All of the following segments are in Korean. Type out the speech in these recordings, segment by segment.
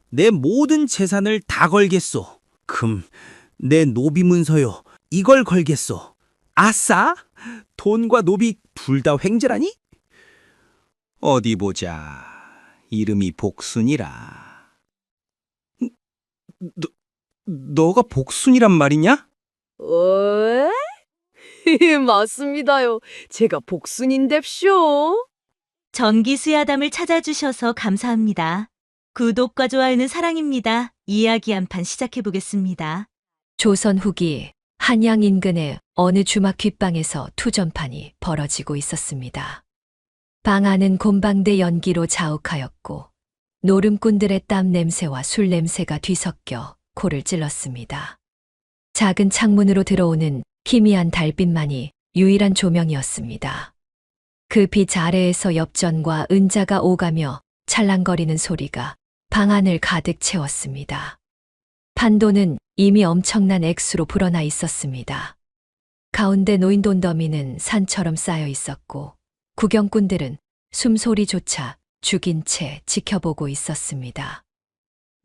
내 모든 재산을 다 걸겠소. 금, 내 노비 문서요. 이걸 걸겠소. 아싸! 돈과 노비 둘 다 횡재라니? 어디 보자. 이름이 복순이라. 너, 너가 복순이란 말이냐? 에? 맞습니다요. 제가 복순인뎁쇼. 전기수야담을 찾아주셔서 감사합니다. 구독과 좋아요는 사랑입니다. 이야기 한 판 시작해보겠습니다. 조선 후기 한양 인근의 어느 주막 귓방에서 투전판이 벌어지고 있었습니다. 방 안은 곰방대 연기로 자욱하였고 노름꾼들의 땀 냄새와 술 냄새가 뒤섞여 코를 찔렀습니다. 작은 창문으로 들어오는 희미한 달빛만이 유일한 조명이었습니다. 그 빛 아래에서 엽전과 은자가 오가며 찰랑거리는 소리가 방 안을 가득 채웠습니다. 판도는 이미 엄청난 액수로 불어나 있었습니다. 가운데 놓인 돈더미는 산처럼 쌓여 있었고 구경꾼들은 숨소리조차 죽인 채 지켜보고 있었습니다.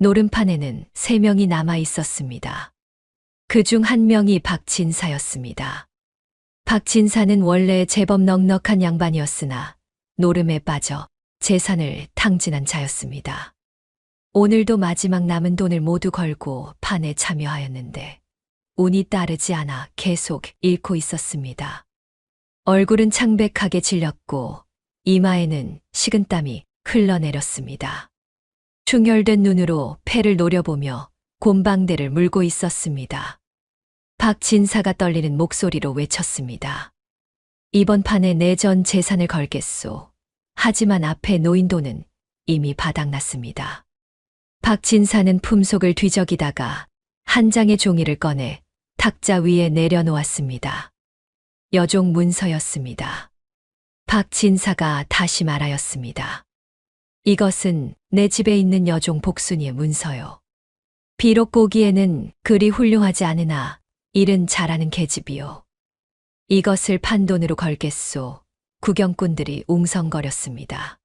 노름판에는 3명이 남아 있었습니다. 그중 한 명이 박진사였습니다. 박진사는 원래 제법 넉넉한 양반이었으나 노름에 빠져 재산을 탕진한 자였습니다. 오늘도 마지막 남은 돈을 모두 걸고 판에 참여하였는데 운이 따르지 않아 계속 잃고 있었습니다. 얼굴은 창백하게 질렸고 이마에는 식은땀이 흘러내렸습니다. 충혈된 눈으로 패를 노려보며 곰방대를 물고 있었습니다. 박진사가 떨리는 목소리로 외쳤습니다. 이번 판에 내 전 재산을 걸겠소. 하지만 앞에 놓인 돈은 이미 바닥났습니다. 박진사는 품속을 뒤적이다가 한 장의 종이를 꺼내 탁자 위에 내려놓았습니다. 여종 문서였습니다. 박진사가 다시 말하였습니다. 이것은 내 집에 있는 여종 복순이의 문서요. 비록 보기에는 그리 훌륭하지 않으나 일은 잘하는 계집이요. 이것을 판돈으로 걸겠소. 구경꾼들이 웅성거렸습니다.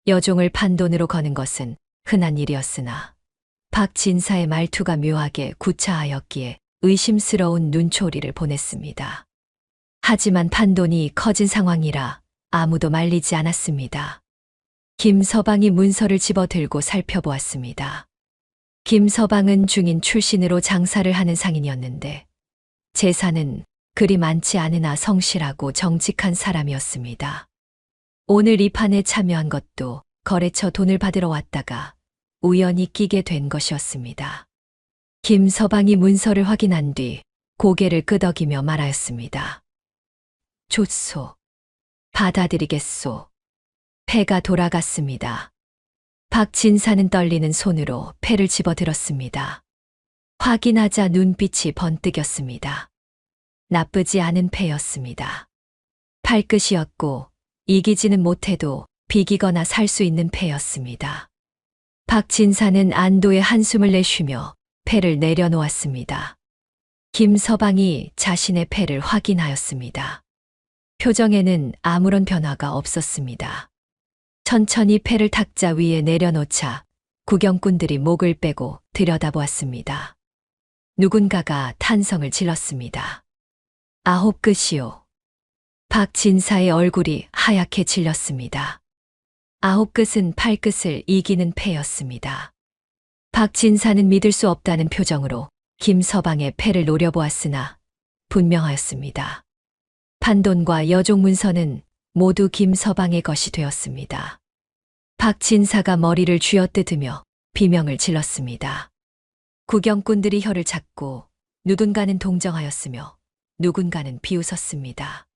여종을 판돈으로 거는 것은 흔한 일이었으나 박진사의 말투가 묘하게 구차하였기에 의심스러운 눈초리를 보냈습니다. 하지만 판돈이 커진 상황이라 아무도 말리지 않았습니다. 김서방이 문서를 집어들고 살펴보았습니다. 김서방은 중인 출신으로 장사를 하는 상인이었는데 재산은 그리 많지 않으나 성실하고 정직한 사람이었습니다. 오늘 이 판에 참여한 것도 거래처 돈을 받으러 왔다가 우연히 끼게 된 것이었습니다. 김서방이 문서를 확인한 뒤 고개를 끄덕이며 말하였습니다. 좋소. 받아들이겠소. 패가 돌아갔습니다. 박진사는 떨리는 손으로 패를 집어들었습니다. 확인하자 눈빛이 번뜩였습니다. 나쁘지 않은 패였습니다. 팔끝이었고 이기지는 못해도 비기거나 살 수 있는 패였습니다. 박진사는 안도의 한숨을 내쉬며 패를 내려놓았습니다. 김서방이 자신의 패를 확인하였습니다. 표정에는 아무런 변화가 없었습니다. 천천히 패를 탁자 위에 내려놓자 구경꾼들이 목을 빼고 들여다보았습니다. 누군가가 탄성을 질렀습니다. 9끝이요. 박진사의 얼굴이 하얗게 질렸습니다. 9끝은 8끝을 이기는 패였습니다. 박진사는 믿을 수 없다는 표정으로 김서방의 패를 노려보았으나 분명하였습니다. 판돈과 여종 문서는 모두 김서방의 것이 되었습니다. 박진사가 머리를 쥐어뜯으며 비명을 질렀습니다. 구경꾼들이 혀를 찾고 누군가는 동정하였으며 누군가는 비웃었습니다.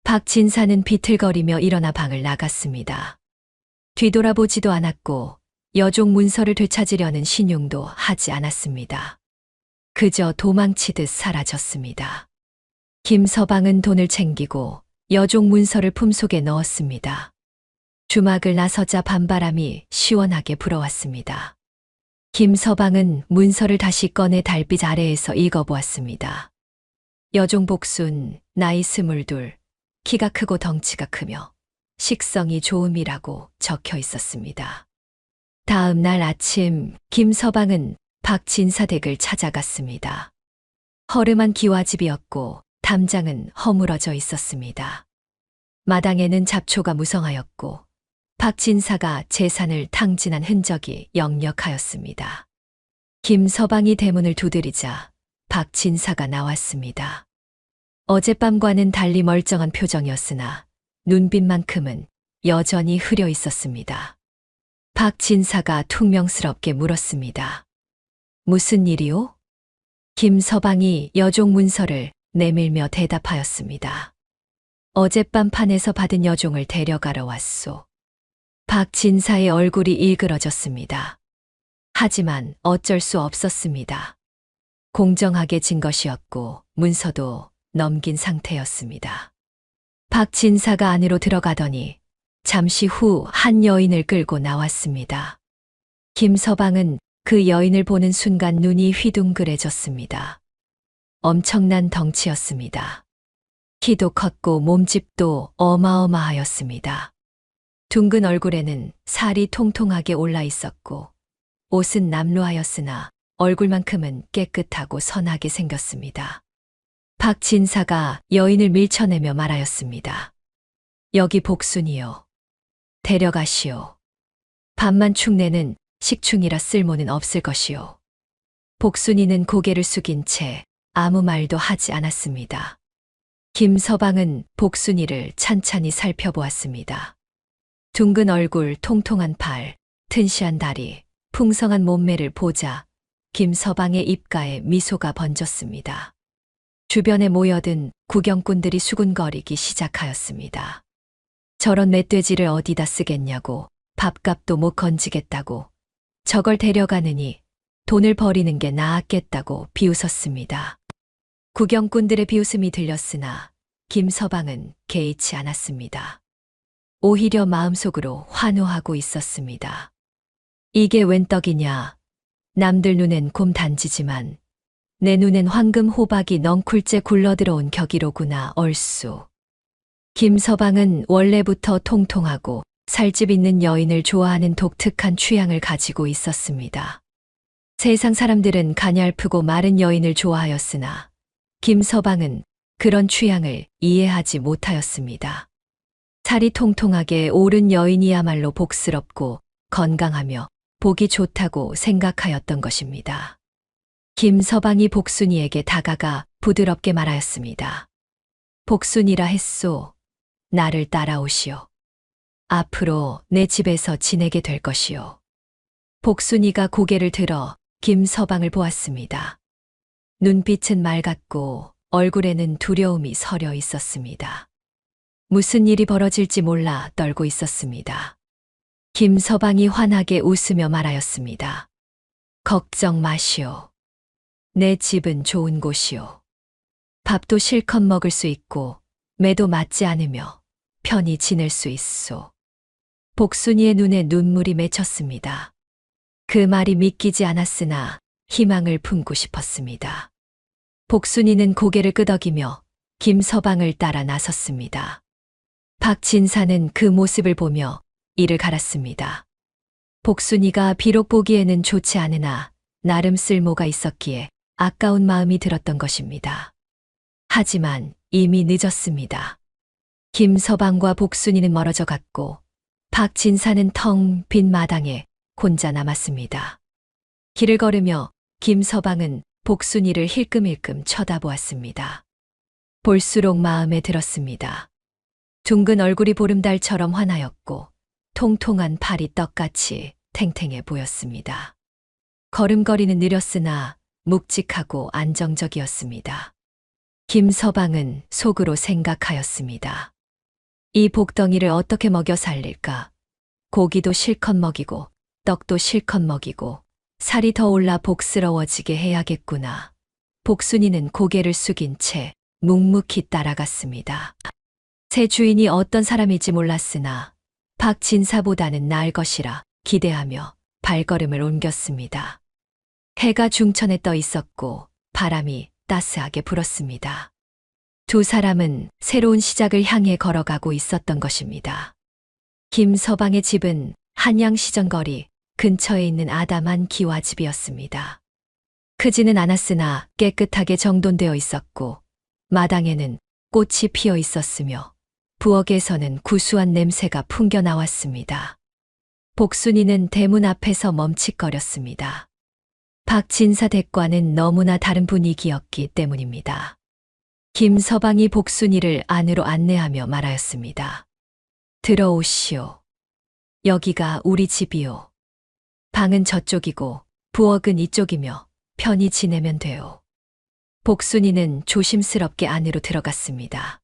박진사는 비틀거리며 일어나 방을 나갔습니다. 뒤돌아보지도 않았고 여종 문서를 되찾으려는 신용도 하지 않았습니다. 그저 도망치듯 사라졌습니다. 김서방은 돈을 챙기고 여종 문서를 품속에 넣었습니다. 주막을 나서자 밤바람이 시원하게 불어왔습니다. 김서방은 문서를 다시 꺼내 달빛 아래에서 읽어보았습니다. 여종 복순, 나이 22, 키가 크고 덩치가 크며 식성이 좋음이라고 적혀 있었습니다. 다음 날 아침 김서방은 박진사 댁을 찾아갔습니다. 허름한 기와집이었고 담장은 허물어져 있었습니다. 마당에는 잡초가 무성하였고 박진사가 재산을 탕진한 흔적이 역력하였습니다. 김서방이 대문을 두드리자 박진사가 나왔습니다. 어젯밤과는 달리 멀쩡한 표정이었으나 눈빛만큼은 여전히 흐려 있었습니다. 박진사가 퉁명스럽게 물었습니다. 무슨 일이오? 김서방이 여종 문서를 내밀며 대답하였습니다. 어젯밤 판에서 받은 여종을 데려가러 왔소. 박진사의 얼굴이 일그러졌습니다. 하지만 어쩔 수 없었습니다. 공정하게 진 것이었고 문서도 넘긴 상태였습니다. 박진사가 안으로 들어가더니 잠시 후 한 여인을 끌고 나왔습니다. 김서방은 그 여인을 보는 순간 눈이 휘둥그레졌습니다. 엄청난 덩치였습니다. 키도 컸고 몸집도 어마어마하였습니다. 둥근 얼굴에는 살이 통통하게 올라 있었고 옷은 남루하였으나 얼굴만큼은 깨끗하고 선하게 생겼습니다. 박진사가 여인을 밀쳐내며 말하였습니다. 여기 복순이요. 데려가시오. 밤만 축내는 식충이라 쓸모는 없을 것이오. 복순이는 고개를 숙인 채 아무 말도 하지 않았습니다. 김서방은 복순이를 찬찬히 살펴보았습니다. 둥근 얼굴, 통통한 팔, 튼실한 다리, 풍성한 몸매를 보자 김서방의 입가에 미소가 번졌습니다. 주변에 모여든 구경꾼들이 수군거리기 시작하였습니다. 저런 멧돼지를 어디다 쓰겠냐고, 밥값도 못 건지겠다고, 저걸 데려가느니 돈을 버리는 게 나았겠다고 비웃었습니다. 구경꾼들의 비웃음이 들렸으나 김서방은 개의치 않았습니다. 오히려 마음속으로 환호하고 있었습니다. 이게 웬 떡이냐. 남들 눈엔 곰 단지지만 내 눈엔 황금 호박이 넝쿨째 굴러들어온 격이로구나 얼쑤. 김서방은 원래부터 통통하고 살집 있는 여인을 좋아하는 독특한 취향을 가지고 있었습니다. 세상 사람들은 가냘프고 마른 여인을 좋아하였으나 김서방은 그런 취향을 이해하지 못하였습니다. 살이 통통하게 오른 여인이야말로 복스럽고 건강하며 보기 좋다고 생각하였던 것입니다. 김서방이 복순이에게 다가가 부드럽게 말하였습니다. 복순이라 했소. 나를 따라오시오. 앞으로 내 집에서 지내게 될 것이오. 복순이가 고개를 들어 김서방을 보았습니다. 눈빛은 맑았고 얼굴에는 두려움이 서려 있었습니다. 무슨 일이 벌어질지 몰라 떨고 있었습니다. 김서방이 환하게 웃으며 말하였습니다. 걱정 마시오. 내 집은 좋은 곳이오. 밥도 실컷 먹을 수 있고 매도 맞지 않으며 편히 지낼 수 있소. 복순이의 눈에 눈물이 맺혔습니다. 그 말이 믿기지 않았으나 희망을 품고 싶었습니다. 복순이는 고개를 끄덕이며 김서방을 따라 나섰습니다. 박진사는 그 모습을 보며 이를 갈았습니다. 복순이가 비록 보기에는 좋지 않으나 나름 쓸모가 있었기에 아까운 마음이 들었던 것입니다. 하지만 이미 늦었습니다. 김서방과 복순이는 멀어져 갔고 박진사는 텅 빈 마당에 혼자 남았습니다. 길을 걸으며 김서방은 복순이를 힐끔힐끔 쳐다보았습니다. 볼수록 마음에 들었습니다. 둥근 얼굴이 보름달처럼 환하였고 통통한 팔이 떡같이 탱탱해 보였습니다. 걸음걸이는 느렸으나 묵직하고 안정적이었습니다. 김서방은 속으로 생각하였습니다. 이 복덩이를 어떻게 먹여 살릴까? 고기도 실컷 먹이고 떡도 실컷 먹이고 살이 더 올라 복스러워지게 해야겠구나. 복순이는 고개를 숙인 채 묵묵히 따라갔습니다. 새 주인이 어떤 사람일지 몰랐으나 박진사보다는 나을 것이라 기대하며 발걸음을 옮겼습니다. 해가 중천에 떠 있었고 바람이 따스하게 불었습니다. 두 사람은 새로운 시작을 향해 걸어가고 있었던 것입니다. 김서방의 집은 한양시정거리 근처에 있는 아담한 기와집이었습니다. 크지는 않았으나 깨끗하게 정돈되어 있었고 마당에는 꽃이 피어 있었으며 부엌에서는 구수한 냄새가 풍겨 나왔습니다. 복순이는 대문 앞에서 멈칫거렸습니다. 박진사 댁과는 너무나 다른 분위기였기 때문입니다. 김서방이 복순이를 안으로 안내하며 말하였습니다. 들어오시오. 여기가 우리 집이오. 방은 저쪽이고 부엌은 이쪽이며 편히 지내면 돼요. 복순이는 조심스럽게 안으로 들어갔습니다.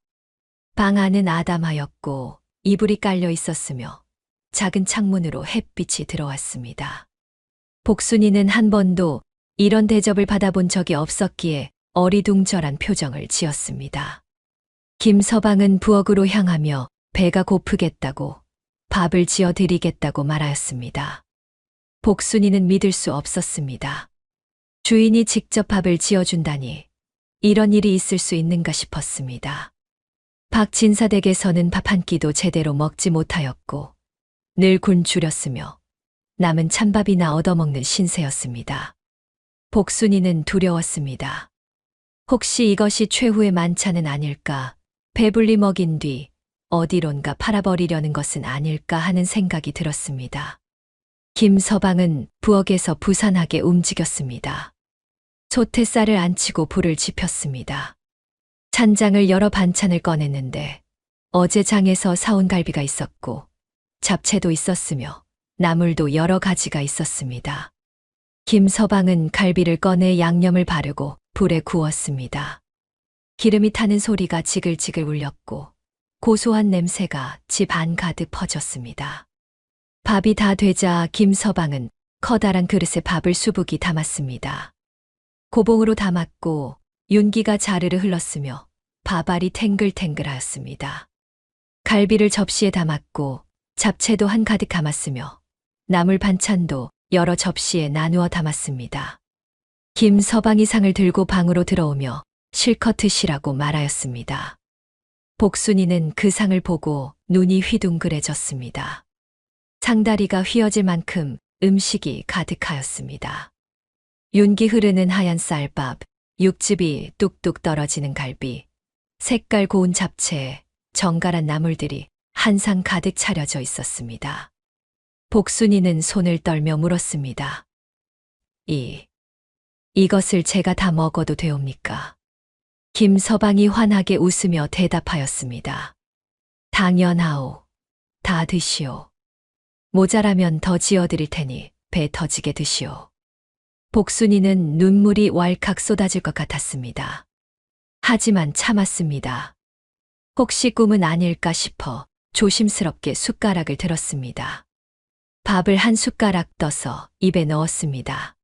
방 안은 아담하였고 이불이 깔려 있었으며 작은 창문으로 햇빛이 들어왔습니다. 복순이는 한 번도 이런 대접을 받아본 적이 없었기에 어리둥절한 표정을 지었습니다. 김서방은 부엌으로 향하며 배가 고프겠다고 밥을 지어 드리겠다고 말하였습니다. 복순이는 믿을 수 없었습니다. 주인이 직접 밥을 지어준다니 이런 일이 있을 수 있는가 싶었습니다. 박진사 댁에서는 밥 한 끼도 제대로 먹지 못하였고 늘 굶주렸으며 남은 찬밥이나 얻어먹는 신세였습니다. 복순이는 두려웠습니다. 혹시 이것이 최후의 만찬은 아닐까, 배불리 먹인 뒤 어디론가 팔아버리려는 것은 아닐까 하는 생각이 들었습니다. 김서방은 부엌에서 부산하게 움직였습니다. 소태쌀을 안치고 불을 지폈습니다. 찬장을 열어 반찬을 꺼냈는데 어제 장에서 사온 갈비가 있었고 잡채도 있었으며 나물도 여러 가지가 있었습니다. 김서방은 갈비를 꺼내 양념을 바르고 불에 구웠습니다. 기름이 타는 소리가 지글지글 울렸고 고소한 냄새가 집 안 가득 퍼졌습니다. 밥이 다 되자 김서방은 커다란 그릇에 밥을 수북이 담았습니다. 고봉으로 담았고 윤기가 자르르 흘렀으며 밥알이 탱글탱글하였습니다. 갈비를 접시에 담았고 잡채도 한가득 담았으며 나물 반찬도 여러 접시에 나누어 담았습니다. 김서방이 상을 들고 방으로 들어오며 실컷 드시라고 말하였습니다. 복순이는 그 상을 보고 눈이 휘둥그레졌습니다. 상다리가 휘어질 만큼 음식이 가득하였습니다. 윤기 흐르는 하얀 쌀밥, 육즙이 뚝뚝 떨어지는 갈비, 색깔 고운 잡채, 정갈한 나물들이 한 상 가득 차려져 있었습니다. 복순이는 손을 떨며 물었습니다. 이것을 제가 다 먹어도 되옵니까? 김서방이 환하게 웃으며 대답하였습니다. 당연하오. 다 드시오. 모자라면 더 지어드릴 테니 배 터지게 드시오. 복순이는 눈물이 왈칵 쏟아질 것 같았습니다. 하지만 참았습니다. 혹시 꿈은 아닐까 싶어 조심스럽게 숟가락을 들었습니다. 밥을 한 숟가락 떠서 입에 넣었습니다.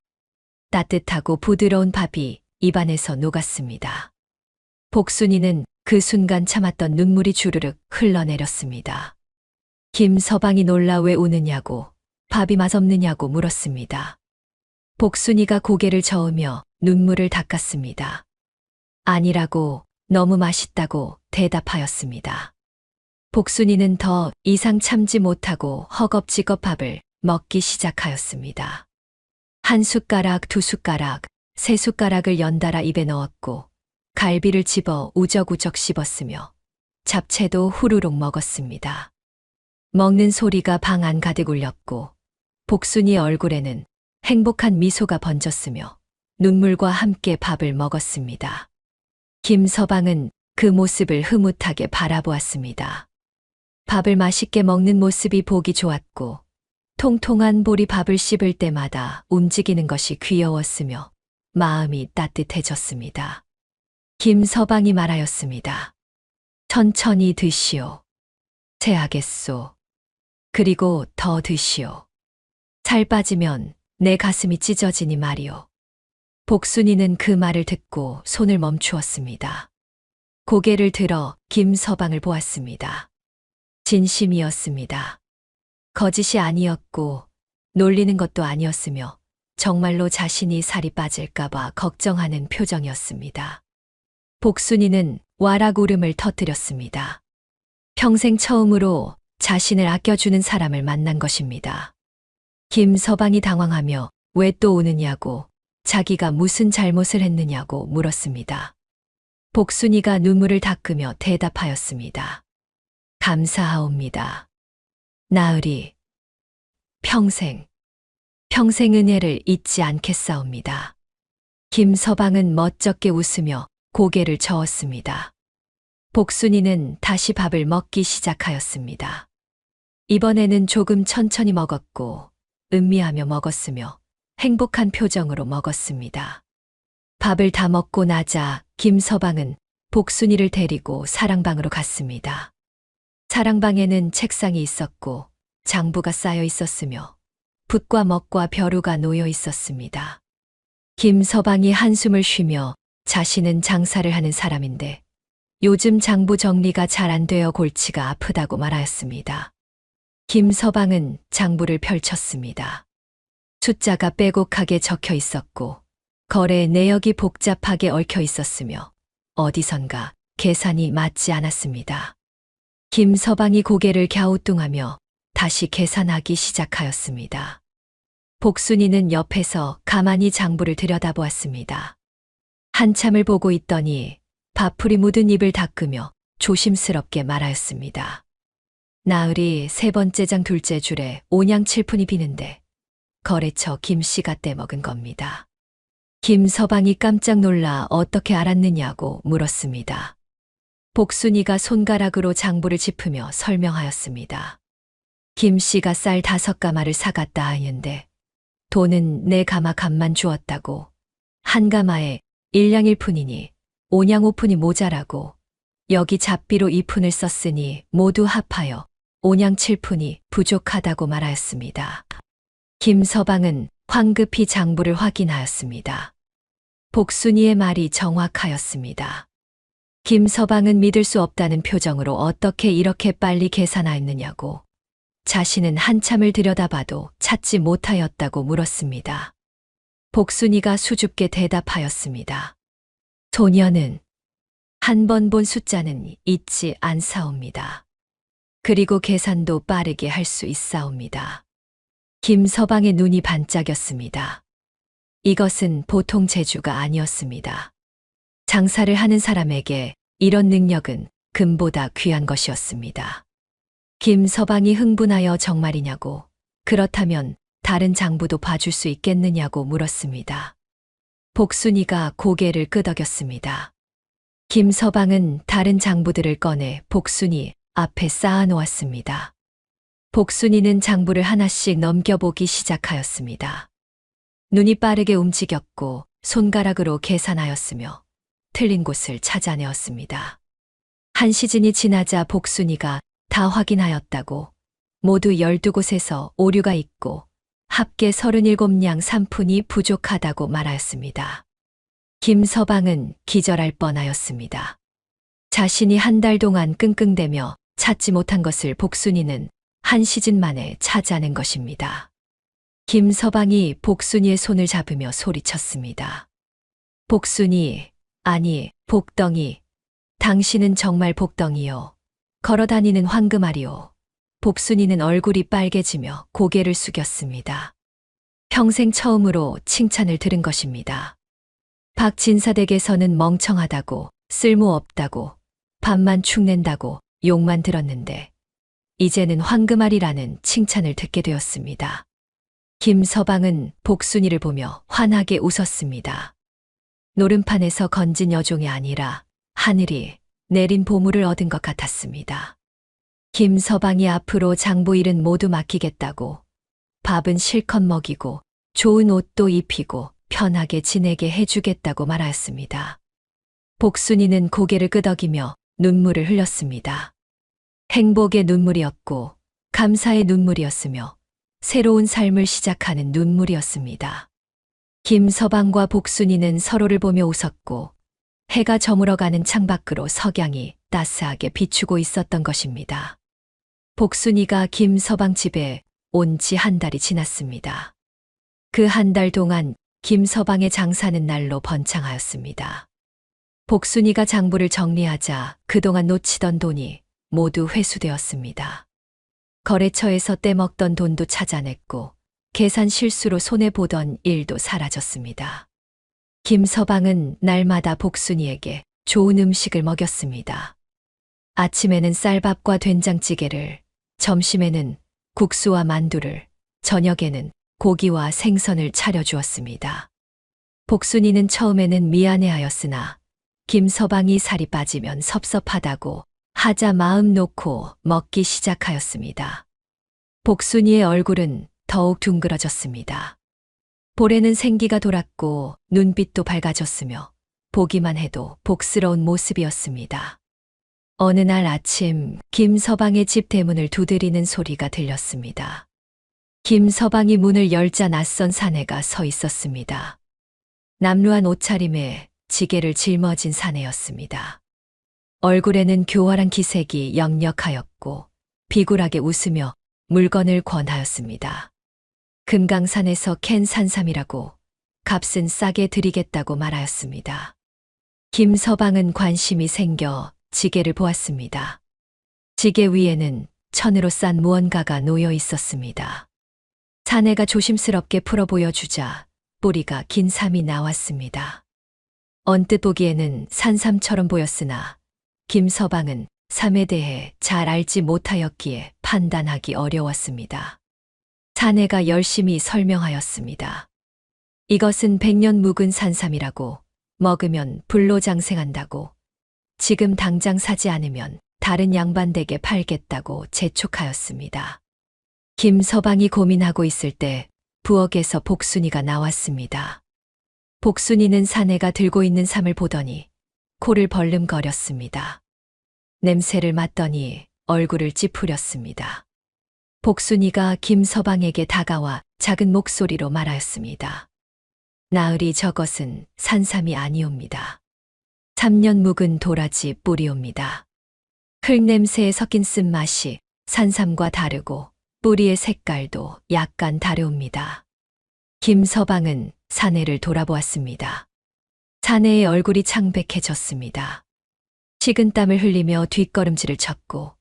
따뜻하고 부드러운 밥이 입안에서 녹았습니다. 복순이는 그 순간 참았던 눈물이 주르륵 흘러내렸습니다. 김서방이 놀라 왜 우느냐고, 밥이 맛없느냐고 물었습니다. 복순이가 고개를 저으며 눈물을 닦았습니다. 아니라고, 너무 맛있다고 대답하였습니다. 복순이는 더 이상 참지 못하고 허겁지겁 밥을 먹기 시작하였습니다. 한 숟가락, 두 숟가락, 세 숟가락을 연달아 입에 넣었고 갈비를 집어 우적우적 씹었으며 잡채도 후루룩 먹었습니다. 먹는 소리가 방 안 가득 울렸고 복순이의 얼굴에는 행복한 미소가 번졌으며 눈물과 함께 밥을 먹었습니다. 김서방은 그 모습을 흐뭇하게 바라보았습니다. 밥을 맛있게 먹는 모습이 보기 좋았고 통통한 볼이 밥을 씹을 때마다 움직이는 것이 귀여웠으며 마음이 따뜻해졌습니다. 김서방이 말하였습니다. 천천히 드시오. 체하겠소. 그리고 더 드시오. 살 빠지면 내 가슴이 찢어지니 말이오. 복순이는 그 말을 듣고 손을 멈추었습니다. 고개를 들어 김서방을 보았습니다. 진심이었습니다. 거짓이 아니었고 놀리는 것도 아니었으며 정말로 자신이 살이 빠질까봐 걱정하는 표정이었습니다. 복순이는 와락 울음을 터뜨렸습니다. 평생 처음으로 자신을 아껴주는 사람을 만난 것입니다. 김서방이 당황하며 왜 또 오느냐고, 자기가 무슨 잘못을 했느냐고 물었습니다. 복순이가 눈물을 닦으며 대답하였습니다. 감사하옵니다. 나으리, 평생 은혜를 잊지 않겠사옵니다. 김서방은 멋쩍게 웃으며 고개를 저었습니다. 복순이는 다시 밥을 먹기 시작하였습니다. 이번에는 조금 천천히 먹었고 음미하며 먹었으며 행복한 표정으로 먹었습니다. 밥을 다 먹고 나자 김서방은 복순이를 데리고 사랑방으로 갔습니다. 사랑방에는 책상이 있었고 장부가 쌓여 있었으며 붓과 먹과 벼루가 놓여 있었습니다. 김서방이 한숨을 쉬며 자신은 장사를 하는 사람인데 요즘 장부 정리가 잘 안 되어 골치가 아프다고 말하였습니다. 김서방은 장부를 펼쳤습니다. 숫자가 빼곡하게 적혀 있었고 거래 내역이 복잡하게 얽혀 있었으며 어디선가 계산이 맞지 않았습니다. 김서방이 고개를 갸우뚱하며 다시 계산하기 시작하였습니다. 복순이는 옆에서 가만히 장부를 들여다보았습니다. 한참을 보고 있더니 밥풀이 묻은 입을 닦으며 조심스럽게 말하였습니다. 나으리 세 번째 장 둘째 줄에 온양 7푼이 비는데 거래처 김씨가 떼먹은 겁니다. 김서방이 깜짝 놀라 어떻게 알았느냐고 물었습니다. 복순이가 손가락으로 장부를 짚으며 설명하였습니다. 김씨가 쌀 5가마를 사갔다 하였는데 돈은 내 가마 값만 주었다고, 한 가마에 1량 1푼이니 5냥 5푼이 모자라고, 여기 잡비로 2푼을 썼으니 모두 합하여 5냥 7푼이 부족하다고 말하였습니다. 김서방은 황급히 장부를 확인하였습니다. 복순이의 말이 정확하였습니다. 김서방은 믿을 수 없다는 표정으로 어떻게 이렇게 빨리 계산하였느냐고, 자신은 한참을 들여다봐도 찾지 못하였다고 물었습니다. 복순이가 수줍게 대답하였습니다. 소녀는 한 번 본 숫자는 잊지 않사옵니다. 그리고 계산도 빠르게 할 수 있사옵니다. 김서방의 눈이 반짝였습니다. 이것은 보통 재주가 아니었습니다. 장사를 하는 사람에게 이런 능력은 금보다 귀한 것이었습니다. 김서방이 흥분하여 정말이냐고, 그렇다면 다른 장부도 봐줄 수 있겠느냐고 물었습니다. 복순이가 고개를 끄덕였습니다. 김서방은 다른 장부들을 꺼내 복순이 앞에 쌓아놓았습니다. 복순이는 장부를 하나씩 넘겨보기 시작하였습니다. 눈이 빠르게 움직였고 손가락으로 계산하였으며 틀린 곳을 찾아내었습니다. 한 시즌이 지나자 복순이가 다 확인하였다고, 모두 12곳에서 오류가 있고 합계 37냥 3푼이 부족하다고 말하였습니다. 김서방은 기절할 뻔하였습니다. 자신이 한 달 동안 끙끙대며 찾지 못한 것을 복순이는 한 시즌 만에 찾아낸 것입니다. 김서방이 복순이의 손을 잡으며 소리쳤습니다. 복순이, 아니, 복덩이. 당신은 정말 복덩이요. 걸어다니는 황금알이요. 복순이는 얼굴이 빨개지며 고개를 숙였습니다. 평생 처음으로 칭찬을 들은 것입니다. 박진사댁에서는 멍청하다고, 쓸모없다고, 밥만 축낸다고 욕만 들었는데 이제는 황금알이라는 칭찬을 듣게 되었습니다. 김서방은 복순이를 보며 환하게 웃었습니다. 노름판에서 건진 여종이 아니라 하늘이 내린 보물을 얻은 것 같았습니다. 김서방이 앞으로 장부 일은 모두 맡기겠다고, 밥은 실컷 먹이고 좋은 옷도 입히고 편하게 지내게 해주겠다고 말하였습니다. 복순이는 고개를 끄덕이며 눈물을 흘렸습니다. 행복의 눈물이었고 감사의 눈물이었으며 새로운 삶을 시작하는 눈물이었습니다. 김서방과 복순이는 서로를 보며 웃었고 해가 저물어가는 창밖으로 석양이 따스하게 비추고 있었던 것입니다. 복순이가 김서방 집에 온 지 한 달이 지났습니다. 그 한 달 동안 김서방의 장사는 날로 번창하였습니다. 복순이가 장부를 정리하자 그동안 놓치던 돈이 모두 회수되었습니다. 거래처에서 떼먹던 돈도 찾아냈고 계산 실수로 손해보던 일도 사라졌습니다. 김서방은 날마다 복순이에게 좋은 음식을 먹였습니다. 아침에는 쌀밥과 된장찌개를, 점심에는 국수와 만두를, 저녁에는 고기와 생선을 차려주었습니다. 복순이는 처음에는 미안해하였으나 김서방이 살이 빠지면 섭섭하다고 하자 마음 놓고 먹기 시작하였습니다. 복순이의 얼굴은 더욱 둥그러졌습니다. 볼에는 생기가 돌았고 눈빛도 밝아졌으며 보기만 해도 복스러운 모습이었습니다. 어느 날 아침 김서방의 집 대문을 두드리는 소리가 들렸습니다. 김서방이 문을 열자 낯선 사내가 서 있었습니다. 남루한 옷차림에 지게를 짊어진 사내였습니다. 얼굴에는 교활한 기색이 역력하였고 비굴하게 웃으며 물건을 권하였습니다. 금강산에서 캔 산삼이라고 값은 싸게 드리겠다고 말하였습니다. 김서방은 관심이 생겨 지게를 보았습니다. 지게 위에는 천으로 싼 무언가가 놓여 있었습니다. 사내가 조심스럽게 풀어 보여주자 뿌리가 긴 삼이 나왔습니다. 언뜻 보기에는 산삼처럼 보였으나 김서방은 삼에 대해 잘 알지 못하였기에 판단하기 어려웠습니다. 사내가 열심히 설명하였습니다. 이것은 100년 묵은 산삼이라고, 먹으면 불로장생한다고, 지금 당장 사지 않으면 다른 양반에게 팔겠다고 재촉하였습니다. 김서방이 고민하고 있을 때 부엌에서 복순이가 나왔습니다. 복순이는 사내가 들고 있는 삼을 보더니 코를 벌름거렸습니다. 냄새를 맡더니 얼굴을 찌푸렸습니다. 복순이가 김서방에게 다가와 작은 목소리로 말하였습니다. 나으리, 저것은 산삼이 아니옵니다. 3년 묵은 도라지 뿌리옵니다. 흙냄새에 섞인 쓴맛이 산삼과 다르고 뿌리의 색깔도 약간 다르옵니다. 김서방은 사내를 돌아보았습니다. 사내의 얼굴이 창백해졌습니다. 식은땀을 흘리며 뒷걸음질을 쳤고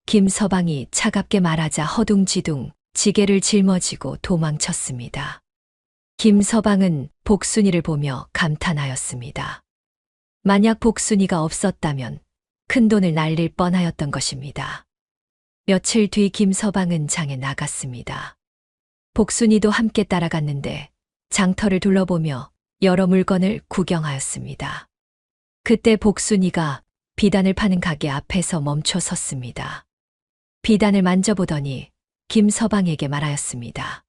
김서방이 차갑게 말하자 허둥지둥 지게를 짊어지고 도망쳤습니다. 김서방은 복순이를 보며 감탄하였습니다. 만약 복순이가 없었다면 큰돈을 날릴 뻔하였던 것입니다. 며칠 뒤 김서방은 장에 나갔습니다. 복순이도 함께 따라갔는데 장터를 둘러보며 여러 물건을 구경하였습니다. 그때 복순이가 비단을 파는 가게 앞에서 멈춰 섰습니다. 비단을 만져보더니 김서방에게 말하였습니다.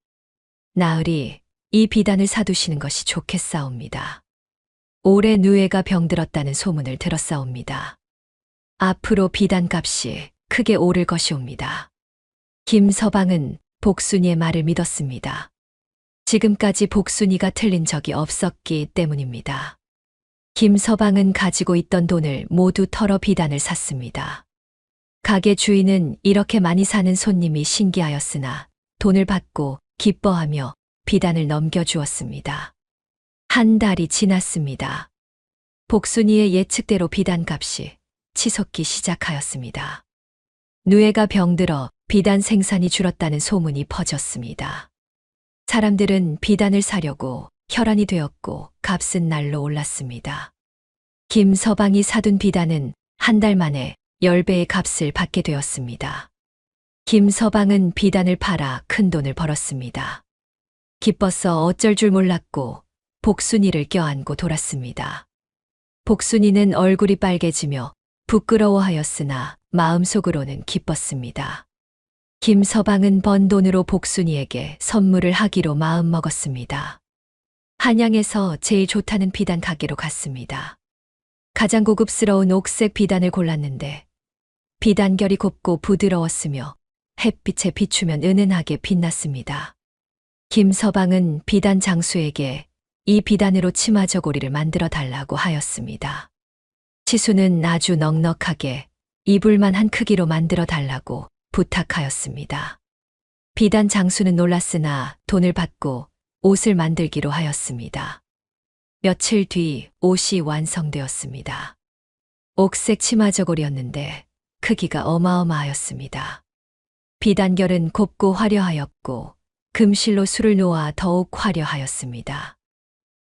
나으리, 이 비단을 사두시는 것이 좋겠사옵니다. 올해 누에가 병들었다는 소문을 들었사옵니다. 앞으로 비단 값이 크게 오를 것이옵니다. 김서방은 복순이의 말을 믿었습니다. 지금까지 복순이가 틀린 적이 없었기 때문입니다. 김서방은 가지고 있던 돈을 모두 털어 비단을 샀습니다. 가게 주인은 이렇게 많이 사는 손님이 신기하였으나 돈을 받고 기뻐하며 비단을 넘겨주었습니다. 한 달이 지났습니다. 복순이의 예측대로 비단 값이 치솟기 시작하였습니다. 누에가 병들어 비단 생산이 줄었다는 소문이 퍼졌습니다. 사람들은 비단을 사려고 혈안이 되었고 값은 날로 올랐습니다. 김서방이 사둔 비단은 한 달 만에 10배의 값을 받게 되었습니다. 김서방은 비단을 팔아 큰 돈을 벌었습니다. 기뻐서 어쩔 줄 몰랐고 복순이를 껴안고 돌았습니다. 복순이는 얼굴이 빨개지며 부끄러워하였으나 마음속으로는 기뻤습니다. 김서방은 번 돈으로 복순이에게 선물을 하기로 마음먹었습니다. 한양에서 제일 좋다는 비단 가게로 갔습니다. 가장 고급스러운 옥색 비단을 골랐는데 비단결이 곱고 부드러웠으며 햇빛에 비추면 은은하게 빛났습니다. 김서방은 비단 장수에게 이 비단으로 치마 저고리를 만들어 달라고 하였습니다. 치수는 아주 넉넉하게 이불만 한 크기로 만들어 달라고 부탁하였습니다. 비단 장수는 놀랐으나 돈을 받고 옷을 만들기로 하였습니다. 며칠 뒤 옷이 완성되었습니다. 옥색 치마 저고리였는데 크기가 어마어마하였습니다. 비단결은 곱고 화려하였고 금실로 술을 놓아 더욱 화려하였습니다.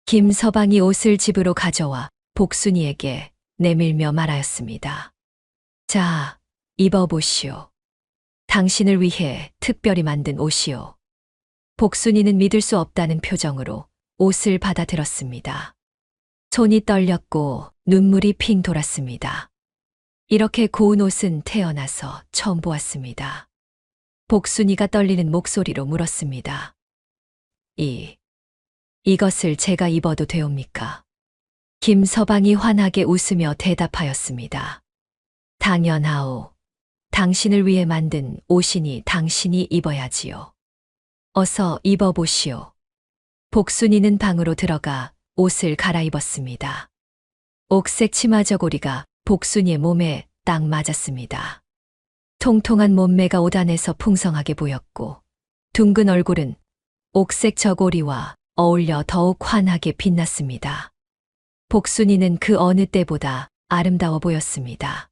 김서방이 옷을 집으로 가져와 복순이에게 내밀며 말하였습니다. 자, 입어보시오. 당신을 위해 특별히 만든 옷이오. 복순이는 믿을 수 없다는 표정으로 옷을 받아들었습니다. 손이 떨렸고 눈물이 핑 돌았습니다. 이렇게 고운 옷은 태어나서 처음 보았습니다. 복순이가 떨리는 목소리로 물었습니다. 이것을 제가 입어도 되옵니까? 김서방이 환하게 웃으며 대답하였습니다. 당연하오. 당신을 위해 만든 옷이니 당신이 입어야지요. 어서 입어보시오. 복순이는 방으로 들어가 옷을 갈아입었습니다. 옥색 치마 저고리가 복순이의 몸에 딱 맞았습니다. 통통한 몸매가 옷 안에서 풍성하게 보였고 둥근 얼굴은 옥색 저고리와 어울려 더욱 환하게 빛났습니다. 복순이는 그 어느 때보다 아름다워 보였습니다.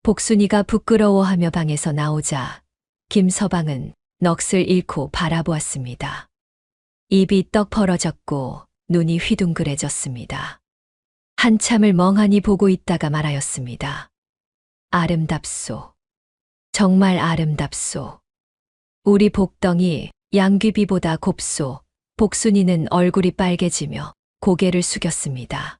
복순이가 부끄러워하며 방에서 나오자 김서방은 넋을 잃고 바라보았습니다. 입이 떡 벌어졌고 눈이 휘둥그레졌습니다. 한참을 멍하니 보고 있다가 말하였습니다. 아름답소. 정말 아름답소. 우리 복덩이 양귀비보다 곱소. 복순이는 얼굴이 빨개지며 고개를 숙였습니다.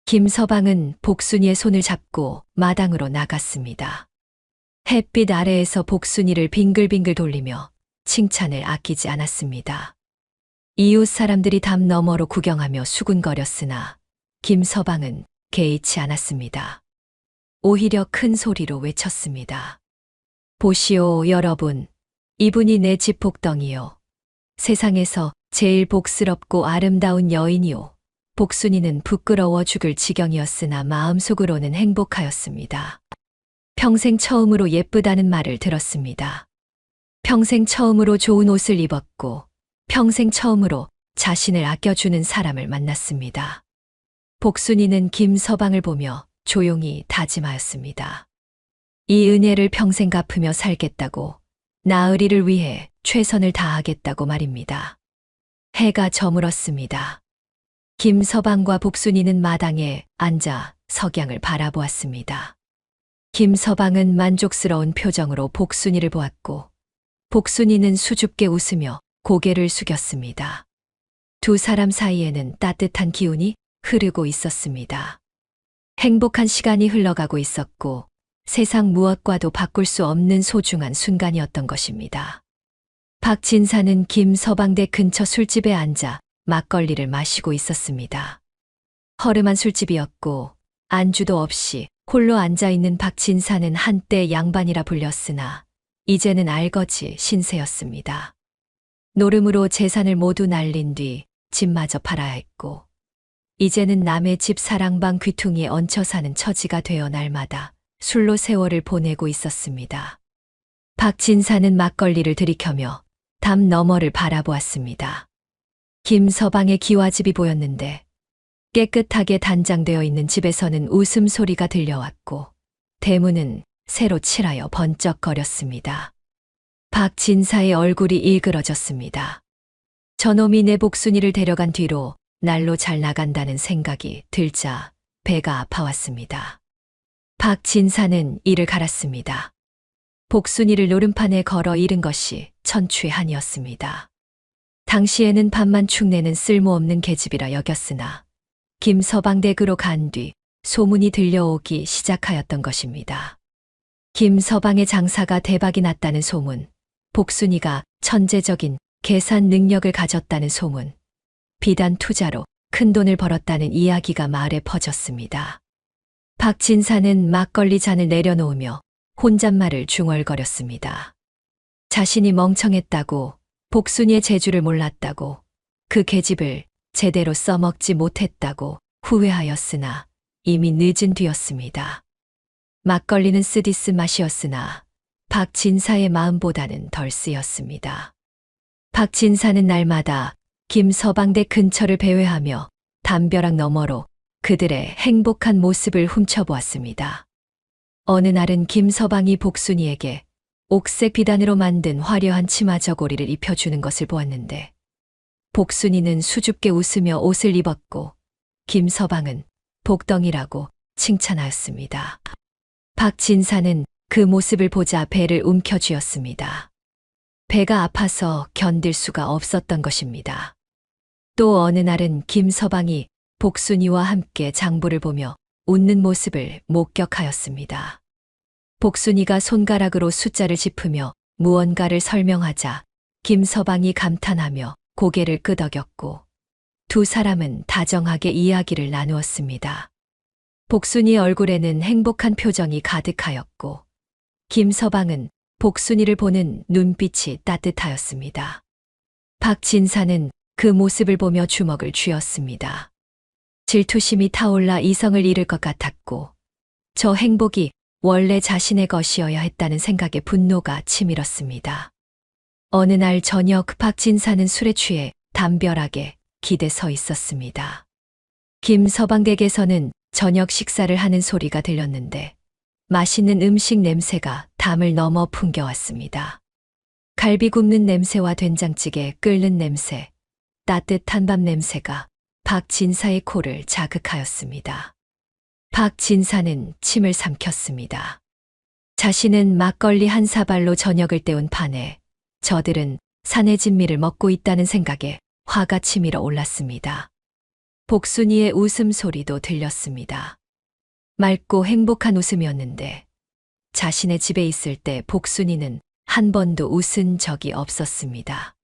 김서방은 복순이의 손을 잡고 마당으로 나갔습니다. 햇빛 아래에서 복순이를 빙글빙글 돌리며 칭찬을 아끼지 않았습니다. 이웃 사람들이 담 너머로 구경하며 수군거렸으나 김서방은 개의치 않았습니다. 오히려 큰 소리로 외쳤습니다. 보시오, 여러분. 이분이 내 집 복덩이요. 세상에서 제일 복스럽고 아름다운 여인이요. 복순이는 부끄러워 죽을 지경이었으나 마음속으로는 행복하였습니다. 평생 처음으로 예쁘다는 말을 들었습니다. 평생 처음으로 좋은 옷을 입었고 평생 처음으로 자신을 아껴주는 사람을 만났습니다. 복순이는 김서방을 보며 조용히 다짐하였습니다. 이 은혜를 평생 갚으며 살겠다고, 나으리를 위해 최선을 다하겠다고 말입니다. 해가 저물었습니다. 김서방과 복순이는 마당에 앉아 석양을 바라보았습니다. 김서방은 만족스러운 표정으로 복순이를 보았고 복순이는 수줍게 웃으며 고개를 숙였습니다. 두 사람 사이에는 따뜻한 기운이 흐르고 있었습니다. 행복한 시간이 흘러가고 있었고 세상 무엇과도 바꿀 수 없는 소중한 순간이었던 것입니다. 박진사는 김서방댁 근처 술집에 앉아 막걸리를 마시고 있었습니다. 허름한 술집이었고 안주도 없이 홀로 앉아있는 박진사는 한때 양반이라 불렸으나 이제는 알거지 신세였습니다. 노름으로 재산을 모두 날린 뒤 집마저 팔아야 했고 이제는 남의 집 사랑방 귀퉁이에 얹혀 사는 처지가 되어 날마다 술로 세월을 보내고 있었습니다. 박진사는 막걸리를 들이켜며 담 너머를 바라보았습니다. 김서방의 기와집이 보였는데 깨끗하게 단장되어 있는 집에서는 웃음소리가 들려왔고 대문은 새로 칠하여 번쩍거렸습니다. 박진사의 얼굴이 일그러졌습니다. 저놈이 내 복순이를 데려간 뒤로 날로 잘 나간다는 생각이 들자 배가 아파왔습니다. 박진사는 이를 갈았습니다. 복순이를 노름판에 걸어 잃은 것이 천추의 한이었습니다. 당시에는 밥만 축내는 쓸모없는 계집이라 여겼으나 김서방 댁으로 간 뒤 소문이 들려오기 시작하였던 것입니다. 김서방의 장사가 대박이 났다는 소문, 복순이가 천재적인 계산 능력을 가졌다는 소문, 비단 투자로 큰 돈을 벌었다는 이야기가 마을에 퍼졌습니다. 박진사는 막걸리 잔을 내려놓으며 혼잣말을 중얼거렸습니다. 자신이 멍청했다고, 복순이의 재주를 몰랐다고, 그 계집을 제대로 써먹지 못했다고 후회하였으나 이미 늦은 뒤였습니다. 막걸리는 쓰디쓴 맛이었으나 박진사의 마음보다는 덜 쓰였습니다. 박진사는 날마다 김서방댁 근처를 배회하며 담벼락 너머로 그들의 행복한 모습을 훔쳐보았습니다. 어느 날은 김서방이 복순이에게 옥색 비단으로 만든 화려한 치마 저고리를 입혀주는 것을 보았는데 복순이는 수줍게 웃으며 옷을 입었고 김서방은 복덩이라고 칭찬하였습니다. 박진사는 그 모습을 보자 배를 움켜쥐었습니다. 배가 아파서 견딜 수가 없었던 것입니다. 또 어느 날은 김서방이 복순이와 함께 장부를 보며 웃는 모습을 목격하였습니다. 복순이가 손가락으로 숫자를 짚으며 무언가를 설명하자 김서방이 감탄하며 고개를 끄덕였고 두 사람은 다정하게 이야기를 나누었습니다. 복순이 얼굴에는 행복한 표정이 가득하였고 김서방은 복순이를 보는 눈빛이 따뜻하였습니다. 박진사는 그 모습을 보며 주먹을 쥐었습니다. 질투심이 타올라 이성을 잃을 것 같았고 저 행복이 원래 자신의 것이어야 했다는 생각에 분노가 치밀었습니다. 어느 날 저녁 박진사는 술에 취해 담벼락에 기대 서 있었습니다. 김서방 댁에서는 저녁 식사를 하는 소리가 들렸는데 맛있는 음식 냄새가 담을 넘어 풍겨왔습니다. 갈비 굽는 냄새와 된장찌개 끓는 냄새, 따뜻한 밥 냄새가 박진사의 코를 자극하였습니다. 박진사는 침을 삼켰습니다. 자신은 막걸리 한 사발로 저녁을 때운 판에 저들은 산의 진미를 먹고 있다는 생각에 화가 치밀어 올랐습니다. 복순이의 웃음소리도 들렸습니다. 맑고 행복한 웃음이었는데 자신의 집에 있을 때 복순이는 한 번도 웃은 적이 없었습니다.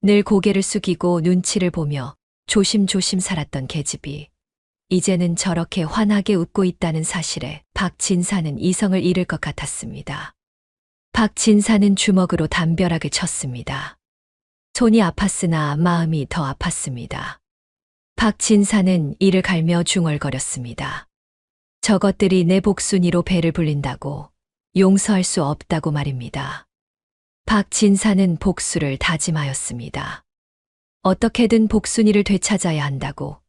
늘 고개를 숙이고 눈치를 보며 조심조심 살았던 계집이 이제는 저렇게 환하게 웃고 있다는 사실에 박진사는 이성을 잃을 것 같았습니다. 박진사는 주먹으로 담벼락을 쳤습니다. 손이 아팠으나 마음이 더 아팠습니다. 박진사는 이를 갈며 중얼거렸습니다. 저것들이 내 복순이로 배를 불린다고 용서할 수 없다고 말입니다. 박진사는 복수를 다짐하였습니다. 어떻게든 복순이를 되찾아야 한다고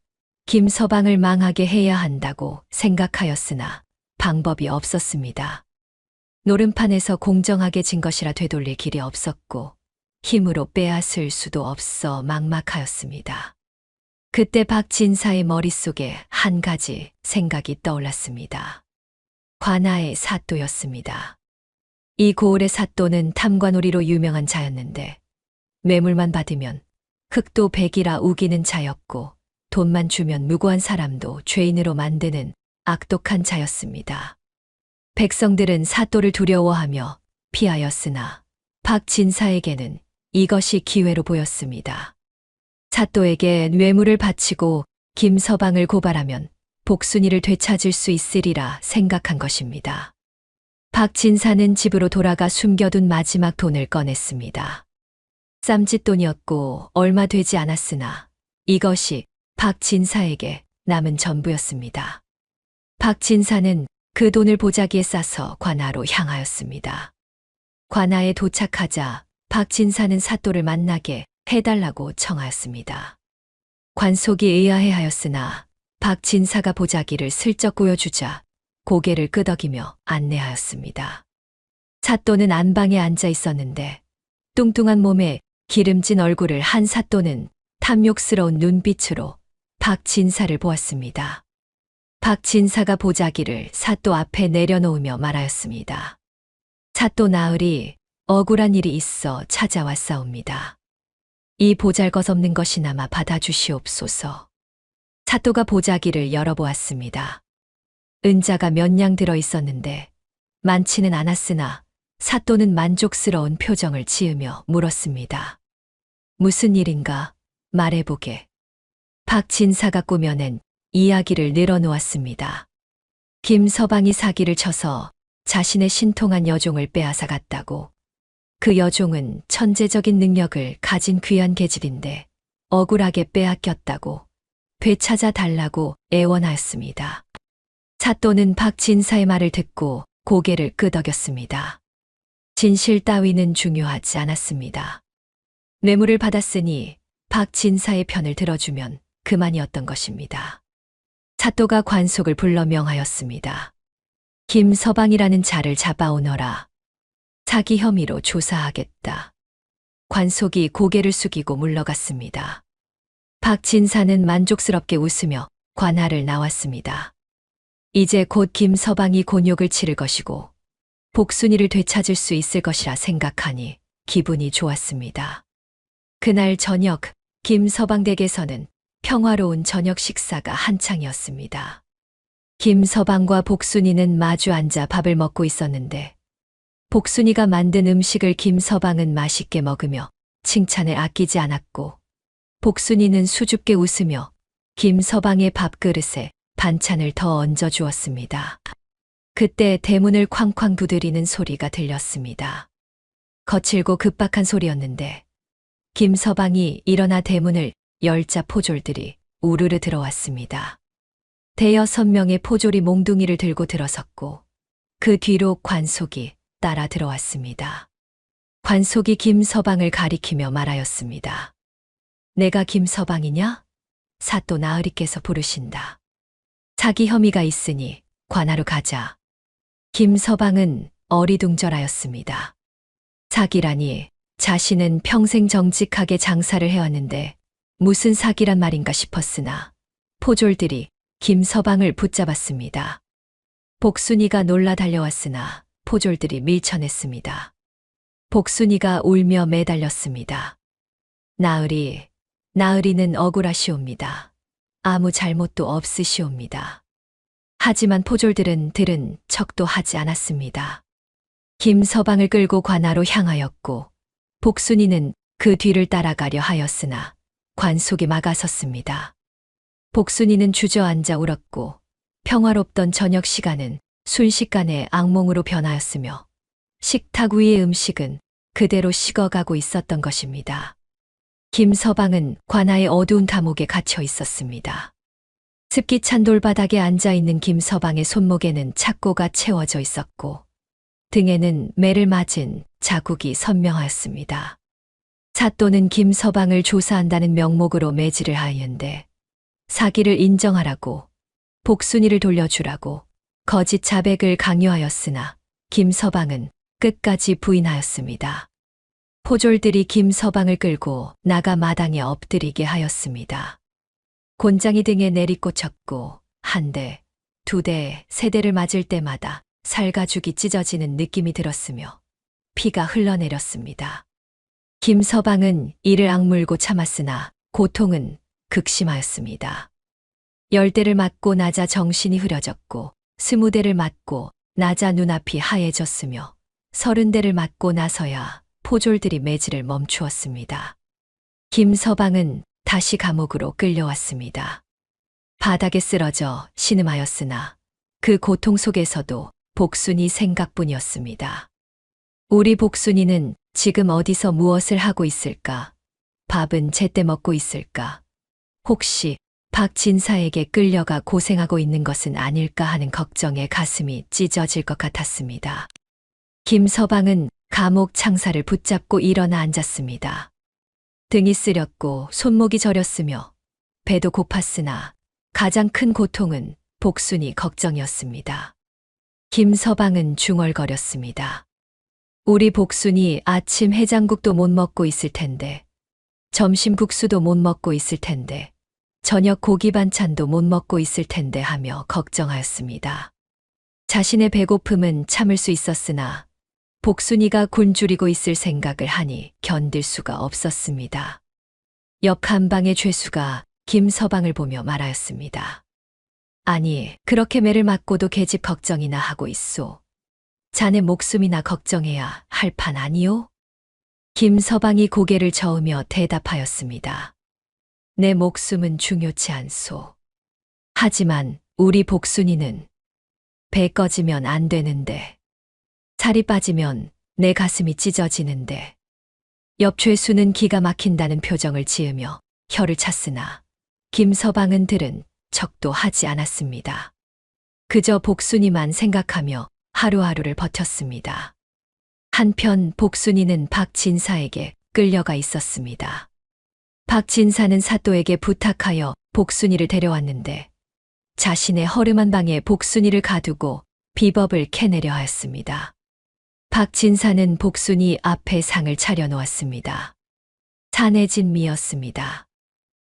김서방을 망하게 해야 한다고 생각하였으나 방법이 없었습니다. 노름판에서 공정하게 진 것이라 되돌릴 길이 없었고 힘으로 빼앗을 수도 없어 막막하였습니다. 그때 박진사의 머릿속에 한 가지 생각이 떠올랐습니다. 관아의 사또였습니다. 이 고을의 사또는 탐관오리로 유명한 자였는데 매물만 받으면 흑도 백이라 우기는 자였고 돈만 주면 무고한 사람도 죄인으로 만드는 악독한 자였습니다. 백성들은 사또를 두려워하며 피하였으나 박진사에게는 이것이 기회로 보였습니다. 사또에게 뇌물을 바치고 김서방을 고발하면 복순이를 되찾을 수 있으리라 생각한 것입니다. 박진사는 집으로 돌아가 숨겨둔 마지막 돈을 꺼냈습니다. 쌈짓돈이었고 얼마 되지 않았으나 이것이 박진사에게 남은 전부였습니다. 박진사는 그 돈을 보자기에 싸서 관아로 향하였습니다. 관아에 도착하자 박진사는 사또를 만나게 해달라고 청하였습니다. 관속이 의아해하였으나 박진사가 보자기를 슬쩍 보여주자 고개를 끄덕이며 안내하였습니다. 사또는 안방에 앉아 있었는데 뚱뚱한 몸에 기름진 얼굴을 한 사또는 탐욕스러운 눈빛으로 박진사를 보았습니다. 박진사가 보자기를 사또 앞에 내려놓으며 말하였습니다. 사또 나으리 억울한 일이 있어 찾아왔사옵니다. 이 보잘것없는 것이나마 받아주시옵소서. 사또가 보자기를 열어보았습니다. 은자가 몇 냥 들어 있었는데 많지는 않았으나 사또는 만족스러운 표정을 지으며 물었습니다. 무슨 일인가 말해보게. 박진사가 꾸며낸 이야기를 늘어놓았습니다. 김서방이 사기를 쳐서 자신의 신통한 여종을 빼앗아 갔다고. 그 여종은 천재적인 능력을 가진 귀한 계집인데 억울하게 빼앗겼다고 되찾아 달라고 애원하였습니다. 사또는 박진사의 말을 듣고 고개를 끄덕였습니다. 진실 따위는 중요하지 않았습니다. 뇌물을 받았으니 박진사의 편을 들어주면 그만이었던 것입니다. 사또가 관속을 불러 명하였습니다. 김서방이라는 자를 잡아오너라. 사기 혐의로 조사하겠다. 관속이 고개를 숙이고 물러갔습니다. 박 진사는 만족스럽게 웃으며 관할을 나왔습니다. 이제 곧 김서방이 곤욕을 치를 것이고 복순이를 되찾을 수 있을 것이라 생각하니 기분이 좋았습니다. 그날 저녁 김서방 댁에서는 평화로운 저녁 식사가 한창이었습니다. 김서방과 복순이는 마주 앉아 밥을 먹고 있었는데 복순이가 만든 음식을 김서방은 맛있게 먹으며 칭찬을 아끼지 않았고 복순이는 수줍게 웃으며 김서방의 밥그릇에 반찬을 더 얹어 주었습니다. 그때 대문을 쾅쾅 두드리는 소리가 들렸습니다. 거칠고 급박한 소리였는데 김서방이 일어나 대문을 열자 포졸들이 우르르 들어왔습니다. 대여섯 명의 포졸이 몽둥이를 들고 들어섰고 그 뒤로 관속이 따라 들어왔습니다. 관속이 김서방을 가리키며 말하였습니다. 내가 김서방이냐? 사또 나으리께서 부르신다. 사기 혐의가 있으니 관하로 가자. 김서방은 어리둥절하였습니다. 사기라니 자신은 평생 정직하게 장사를 해왔는데 무슨 사기란 말인가 싶었으나 포졸들이 김서방을 붙잡았습니다. 복순이가 놀라 달려왔으나 포졸들이 밀쳐냈습니다. 복순이가 울며 매달렸습니다. 나으리는 억울하시옵니다. 아무 잘못도 없으시옵니다. 하지만 포졸들은 들은 척도 하지 않았습니다. 김서방을 끌고 관하로 향하였고 복순이는 그 뒤를 따라가려 하였으나 관속이 막아섰습니다. 복순이는 주저앉아 울었고 평화롭던 저녁 시간은 순식간에 악몽으로 변하였으며 식탁 위의 음식은 그대로 식어가고 있었던 것입니다. 김서방은 관아의 어두운 감옥에 갇혀 있었습니다. 습기 찬 돌바닥에 앉아있는 김서방의 손목에는 착고가 채워져 있었고 등에는 매를 맞은 자국이 선명하였습니다. 사또는 김서방을 조사한다는 명목으로 매질을 하였는데 사기를 인정하라고 복순이를 돌려주라고 거짓 자백을 강요하였으나 김서방은 끝까지 부인하였습니다. 포졸들이 김서방을 끌고 나가 마당에 엎드리게 하였습니다. 곤장이 등에 내리꽂혔고 한 대, 두 대, 세 대를 맞을 때마다 살가죽이 찢어지는 느낌이 들었으며 피가 흘러내렸습니다. 김서방은 이를 악물고 참았으나 고통은 극심하였습니다. 10대를 맞고 나자 정신이 흐려졌고 20대를 맞고 나자 눈앞이 하얘졌으며 30대를 맞고 나서야 포졸들이 매질을 멈추었습니다. 김서방은 다시 감옥으로 끌려왔습니다. 바닥에 쓰러져 신음하였으나 그 고통 속에서도 복순이 생각뿐이었습니다. 우리 복순이는 지금 어디서 무엇을 하고 있을까? 밥은 제때 먹고 있을까? 혹시 박진사에게 끌려가 고생하고 있는 것은 아닐까 하는 걱정에 가슴이 찢어질 것 같았습니다. 김서방은 감옥 창사를 붙잡고 일어나 앉았습니다. 등이 쓰렸고 손목이 저렸으며 배도 고팠으나 가장 큰 고통은 복순이 걱정이었습니다. 김서방은 중얼거렸습니다. 우리 복순이 아침 해장국도 못 먹고 있을 텐데, 점심 국수도 못 먹고 있을 텐데, 저녁 고기 반찬도 못 먹고 있을 텐데 하며 걱정하였습니다. 자신의 배고픔은 참을 수 있었으나 복순이가 굶주리고 있을 생각을 하니 견딜 수가 없었습니다. 옆 한방의 죄수가 김서방을 보며 말하였습니다. 아니, 그렇게 매를 맞고도 계집 걱정이나 하고 있소. 자네 목숨이나 걱정해야 할 판 아니오? 김서방이 고개를 저으며 대답하였습니다. 내 목숨은 중요치 않소. 하지만 우리 복순이는 배 꺼지면 안 되는데, 살이 빠지면 내 가슴이 찢어지는데, 옆 죄수는 기가 막힌다는 표정을 지으며 혀를 찼으나 김서방은 들은 척도 하지 않았습니다. 그저 복순이만 생각하며 하루하루를 버텼습니다. 한편 복순이는 박진사에게 끌려가 있었습니다. 박진사는 사또에게 부탁하여 복순이를 데려왔는데 자신의 허름한 방에 복순이를 가두고 비법을 캐내려 하였습니다. 박진사는 복순이 앞에 상을 차려놓았습니다. 산해진 미였습니다.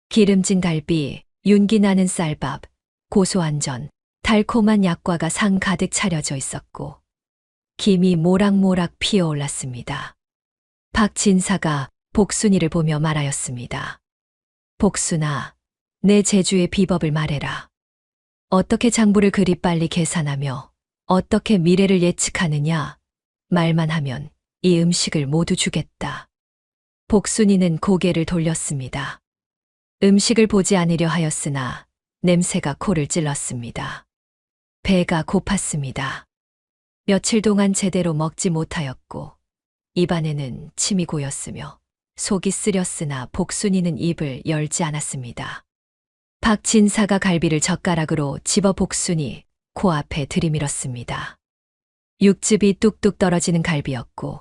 기름진 갈비, 윤기 나는 쌀밥, 고소한 전, 달콤한 약과가 상 가득 차려져 있었고 김이 모락모락 피어올랐습니다. 박진사가 복순이를 보며 말하였습니다. 복순아, 내 제주의 비법을 말해라. 어떻게 장부를 그리 빨리 계산하며 어떻게 미래를 예측하느냐? 말만 하면 이 음식을 모두 주겠다. 복순이는 고개를 돌렸습니다. 음식을 보지 않으려 하였으나 냄새가 코를 찔렀습니다. 배가 고팠습니다. 며칠 동안 제대로 먹지 못하였고 입안에는 침이 고였으며 속이 쓰렸으나 복순이는 입을 열지 않았습니다. 박진사가 갈비를 젓가락으로 집어 복순이 코앞에 들이밀었습니다. 육즙이 뚝뚝 떨어지는 갈비였고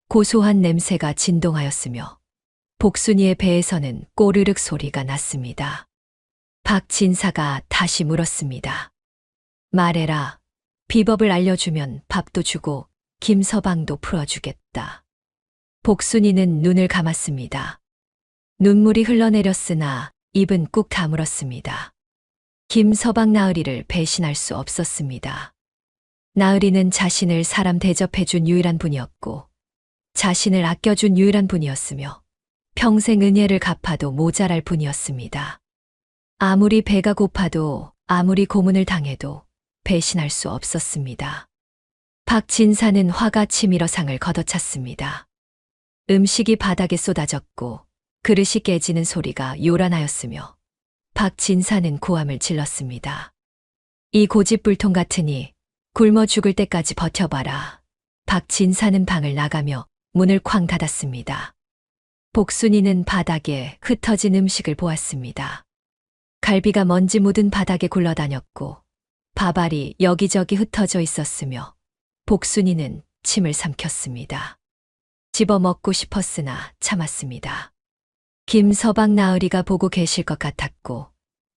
고소한 냄새가 진동하였으며 복순이의 배에서는 꼬르륵 소리가 났습니다. 박진사가 다시 물었습니다. 말해라. 비법을 알려주면 밥도 주고 김서방도 풀어주겠다. 복순이는 눈을 감았습니다. 눈물이 흘러내렸으나 입은 꾹 다물었습니다. 김서방 나으리를 배신할 수 없었습니다. 나으리는 자신을 사람 대접해준 유일한 분이었고 자신을 아껴준 유일한 분이었으며 평생 은혜를 갚아도 모자랄 분이었습니다. 아무리 배가 고파도 아무리 고문을 당해도 배신할 수 없었습니다. 박진사는 화가 치밀어 상을 걷어찼습니다. 음식이 바닥에 쏟아졌고 그릇이 깨지는 소리가 요란하였으며 박진사는 고함을 질렀습니다. 이 고집불통 같으니 굶어 죽을 때까지 버텨봐라. 박진사는 방을 나가며 문을 쾅 닫았습니다. 복순이는 바닥에 흩어진 음식을 보았습니다. 갈비가 먼지 묻은 바닥에 굴러다녔고 밥알이 여기저기 흩어져 있었으며 복순이는 침을 삼켰습니다. 집어먹고 싶었으나 참았습니다. 김서방 나으리가 보고 계실 것 같았고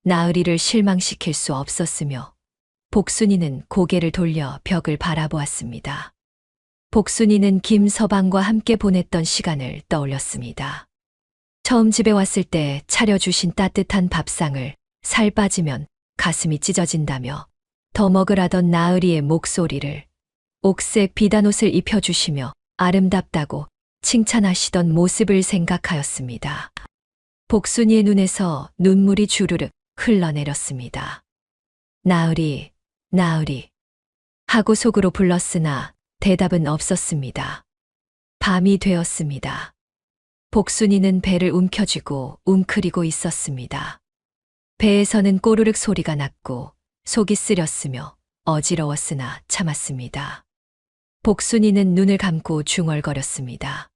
나으리를 실망시킬 수 없었으며 복순이는 고개를 돌려 벽을 바라보았습니다. 복순이는 김서방과 함께 보냈던 시간을 떠올렸습니다. 처음 집에 왔을 때 차려주신 따뜻한 밥상을 살 빠지면 가슴이 찢어진다며 더 먹으라던 나으리의 목소리를 옥색 비단옷을 입혀주시며 아름답다고 칭찬하시던 모습을 생각하였습니다. 복순이의 눈에서 눈물이 주르륵 흘러내렸습니다. 나으리, 나으리 하고 속으로 불렀으나 대답은 없었습니다. 밤이 되었습니다. 복순이는 배를 움켜쥐고 웅크리고 있었습니다. 배에서는 꼬르륵 소리가 났고 속이 쓰렸으며 어지러웠으나 참았습니다. 복순이는 눈을 감고 중얼거렸습니다.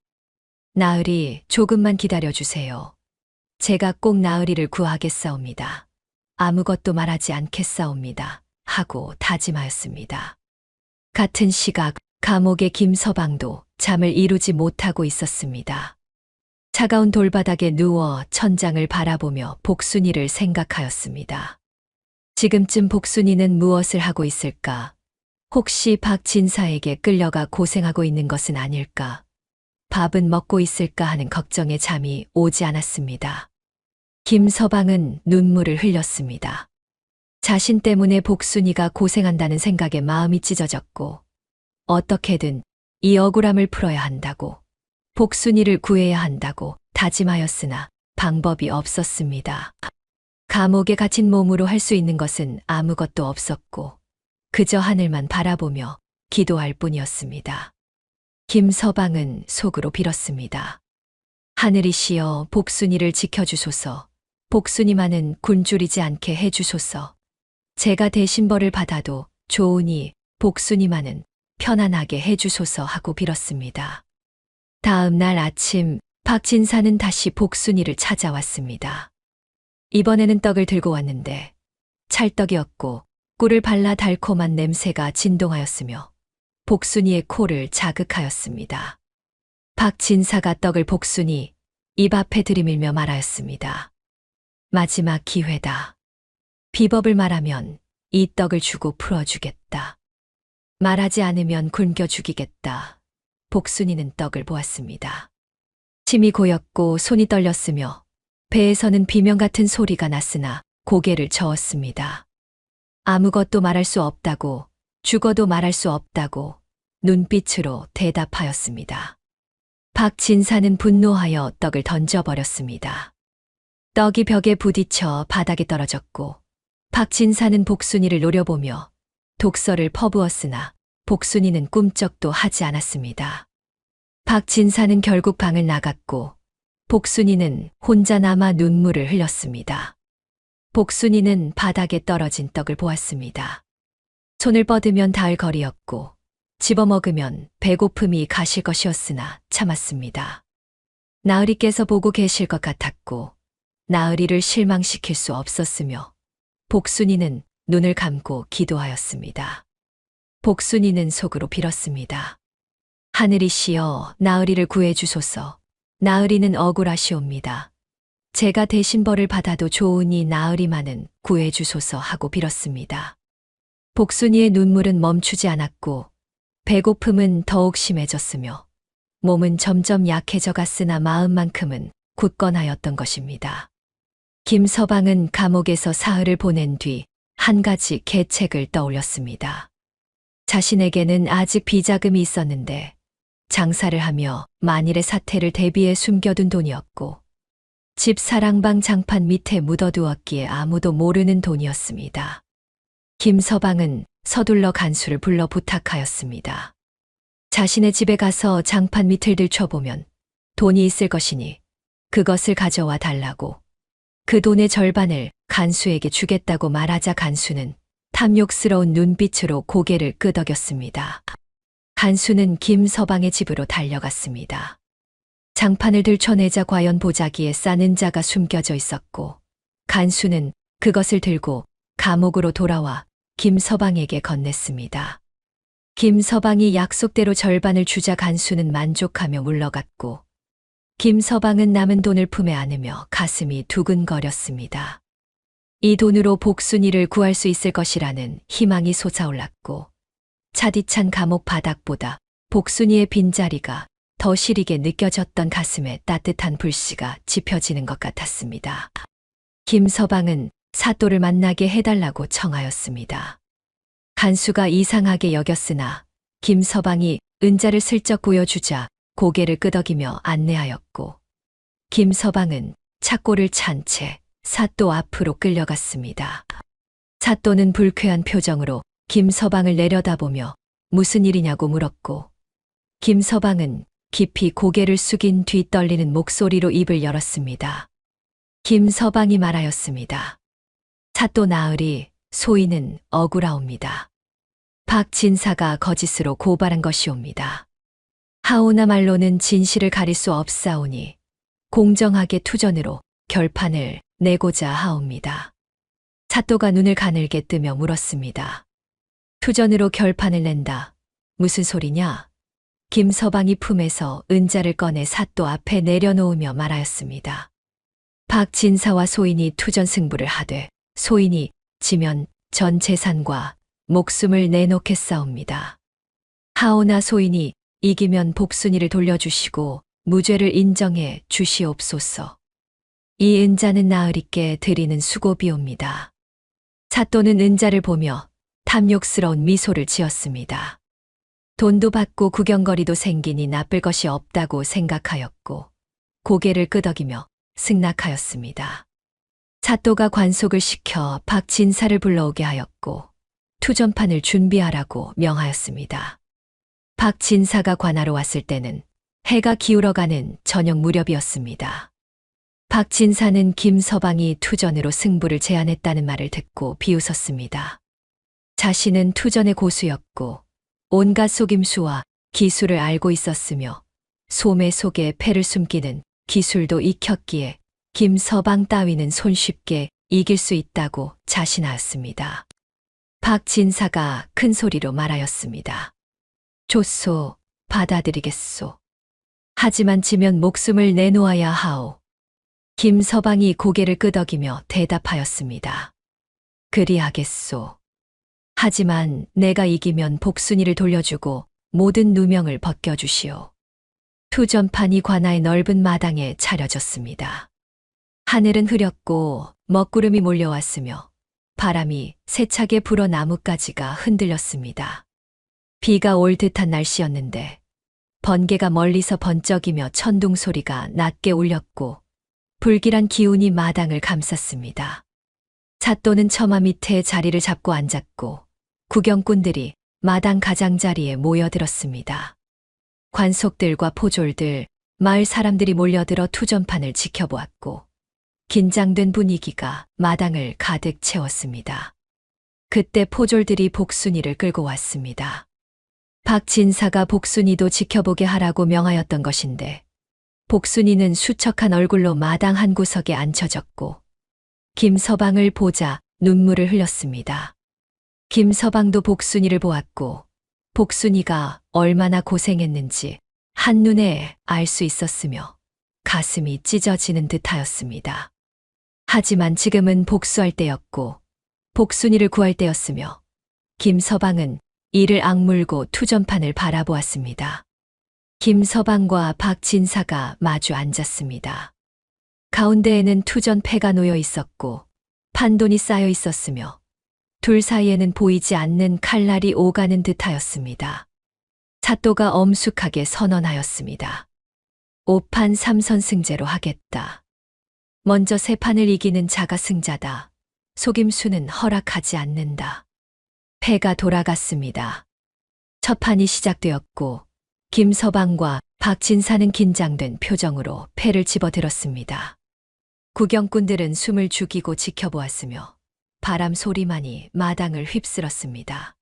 나으리, 조금만 기다려주세요. 제가 꼭 나으리를 구하겠사옵니다. 아무것도 말하지 않겠사옵니다. 하고 다짐하였습니다. 같은 시각 감옥의 김서방도 잠을 이루지 못하고 있었습니다. 차가운 돌바닥에 누워 천장을 바라보며 복순이를 생각하였습니다. 지금쯤 복순이는 무엇을 하고 있을까? 혹시 박진사에게 끌려가 고생하고 있는 것은 아닐까? 밥은 먹고 있을까 하는 걱정에 잠이 오지 않았습니다. 김서방은 눈물을 흘렸습니다. 자신 때문에 복순이가 고생한다는 생각에 마음이 찢어졌고 어떻게든 이 억울함을 풀어야 한다고 복순이를 구해야 한다고 다짐하였으나 방법이 없었습니다. 감옥에 갇힌 몸으로 할 수 있는 것은 아무것도 없었고 그저 하늘만 바라보며 기도할 뿐이었습니다. 김서방은 속으로 빌었습니다. 하늘이시여 복순이를 지켜주소서. 복순이만은 굶주리지 않게 해주소서. 제가 대신 벌을 받아도 좋으니 복순이만은 편안하게 해주소서 하고 빌었습니다. 다음 날 아침 박진사는 다시 복순이를 찾아왔습니다. 이번에는 떡을 들고 왔는데 찰떡이었고 꿀을 발라 달콤한 냄새가 진동하였으며 복순이의 코를 자극하였습니다. 박진사가 떡을 복순이 입 앞에 들이밀며 말하였습니다. 마지막 기회다. 비법을 말하면 이 떡을 주고 풀어주겠다. 말하지 않으면 굶겨 죽이겠다. 복순이는 떡을 보았습니다. 침이 고였고 손이 떨렸으며 배에서는 비명 같은 소리가 났으나 고개를 저었습니다. 아무것도 말할 수 없다고, 죽어도 말할 수 없다고 눈빛으로 대답하였습니다. 박진사는 분노하여 떡을 던져버렸습니다. 떡이 벽에 부딪혀 바닥에 떨어졌고 박진사는 복순이를 노려보며 독서를 퍼부었으나 복순이는 꿈쩍도 하지 않았습니다. 박진사는 결국 방을 나갔고 복순이는 혼자 남아 눈물을 흘렸습니다. 복순이는 바닥에 떨어진 떡을 보았습니다. 손을 뻗으면 닿을 거리였고 집어먹으면 배고픔이 가실 것이었으나 참았습니다. 나으리께서 보고 계실 것 같았고 나으리를 실망시킬 수 없었으며 복순이는 눈을 감고 기도하였습니다. 복순이는 속으로 빌었습니다. 하늘이시여 나으리를 구해주소서. 나으리는 억울하시옵니다. 제가 대신 벌을 받아도 좋으니 나으리만은 구해주소서 하고 빌었습니다. 복순이의 눈물은 멈추지 않았고 배고픔은 더욱 심해졌으며 몸은 점점 약해져 갔으나 마음만큼은 굳건하였던 것입니다. 김서방은 감옥에서 사흘을 보낸 뒤 한 가지 계책을 떠올렸습니다. 자신에게는 아직 비자금이 있었는데 장사를 하며 만일의 사태를 대비해 숨겨둔 돈이었고 집 사랑방 장판 밑에 묻어두었기에 아무도 모르는 돈이었습니다. 김서방은 서둘러 간수를 불러 부탁하였습니다. 자신의 집에 가서 장판 밑을 들춰보면 돈이 있을 것이니 그것을 가져와 달라고 그 돈의 절반을 간수에게 주겠다고 말하자 간수는 탐욕스러운 눈빛으로 고개를 끄덕였습니다. 간수는 김서방의 집으로 달려갔습니다. 장판을 들춰내자 과연 보자기에 싸는 자가 숨겨져 있었고 간수는 그것을 들고 감옥으로 돌아와 김서방에게 건넸습니다. 김서방이 약속대로 절반을 주자 간수는 만족하며 물러갔고 김서방은 남은 돈을 품에 안으며 가슴이 두근거렸습니다. 이 돈으로 복순이를 구할 수 있을 것이라는 희망이 솟아올랐고 차디찬 감옥 바닥보다 복순이의 빈자리가 더 시리게 느껴졌던 가슴에 따뜻한 불씨가 지펴지는 것 같았습니다. 김서방은 사또를 만나게 해달라고 청하였습니다. 간수가 이상하게 여겼으나 김서방이 은자를 슬쩍 보여주자 고개를 끄덕이며 안내하였고 김서방은 착고를 찬 채 사또 앞으로 끌려갔습니다. 사또는 불쾌한 표정으로 김서방을 내려다보며 무슨 일이냐고 물었고 김서방은 깊이 고개를 숙인 뒤 떨리는 목소리로 입을 열었습니다. 김서방이 말하였습니다. 사또 나으리 소인은 억울하옵니다. 박진사가 거짓으로 고발한 것이옵니다. 하오나 말로는 진실을 가릴 수 없사오니 공정하게 투전으로 결판을 내고자 하옵니다. 사또가 눈을 가늘게 뜨며 물었습니다. 투전으로 결판을 낸다. 무슨 소리냐? 김서방이 품에서 은자를 꺼내 사또 앞에 내려놓으며 말하였습니다. 박진사와 소인이 투전 승부를 하되 소인이 지면 전 재산과 목숨을 내놓겠사옵니다. 하오나 소인이 이기면 복순이를 돌려주시고 무죄를 인정해 주시옵소서. 이 은자는 나으리께 드리는 수고비옵니다. 사또는 은자를 보며 탐욕스러운 미소를 지었습니다. 돈도 받고 구경거리도 생기니 나쁠 것이 없다고 생각하였고 고개를 끄덕이며 승낙하였습니다. 사또가 관속을 시켜 박진사를 불러오게 하였고 투전판을 준비하라고 명하였습니다. 박진사가 관하로 왔을 때는 해가 기울어가는 저녁 무렵이었습니다. 박진사는 김서방이 투전으로 승부를 제안했다는 말을 듣고 비웃었습니다. 자신은 투전의 고수였고 온갖 속임수와 기술을 알고 있었으며 소매 속에 패를 숨기는 기술도 익혔기에 김서방 따위는 손쉽게 이길 수 있다고 자신하였습니다. 박진사가 큰 소리로 말하였습니다. 좋소, 받아들이겠소. 하지만 지면 목숨을 내놓아야 하오. 김서방이 고개를 끄덕이며 대답하였습니다. 그리하겠소. 하지만 내가 이기면 복순이를 돌려주고 모든 누명을 벗겨주시오. 투전판이 관아의 넓은 마당에 차려졌습니다. 하늘은 흐렸고 먹구름이 몰려왔으며 바람이 세차게 불어 나뭇가지가 흔들렸습니다. 비가 올 듯한 날씨였는데 번개가 멀리서 번쩍이며 천둥 소리가 낮게 울렸고 불길한 기운이 마당을 감쌌습니다. 잣도는 처마 밑에 자리를 잡고 앉았고 구경꾼들이 마당 가장자리에 모여들었습니다. 관속들과 포졸들, 마을 사람들이 몰려들어 투전판을 지켜보았고 긴장된 분위기가 마당을 가득 채웠습니다. 그때 포졸들이 복순이를 끌고 왔습니다. 박진사가 복순이도 지켜보게 하라고 명하였던 것인데 복순이는 수척한 얼굴로 마당 한 구석에 앉혀졌고 김서방을 보자 눈물을 흘렸습니다. 김서방도 복순이를 보았고 복순이가 얼마나 고생했는지 한눈에 알 수 있었으며 가슴이 찢어지는 듯하였습니다. 하지만 지금은 복수할 때였고 복순이를 구할 때였으며 김서방은 이를 악물고 투전판을 바라보았습니다. 김서방과 박진사가 마주 앉았습니다. 가운데에는 투전패가 놓여 있었고 판돈이 쌓여 있었으며 둘 사이에는 보이지 않는 칼날이 오가는 듯하였습니다. 잣도가 엄숙하게 선언하였습니다. 5판 3선승제로 하겠다. 먼저 3판을 이기는 자가 승자다. 속임수는 허락하지 않는다. 패가 돌아갔습니다. 첫 판이 시작되었고 김서방과 박진사는 긴장된 표정으로 패를 집어들었습니다. 구경꾼들은 숨을 죽이고 지켜보았으며 바람 소리만이 마당을 휩쓸었습니다.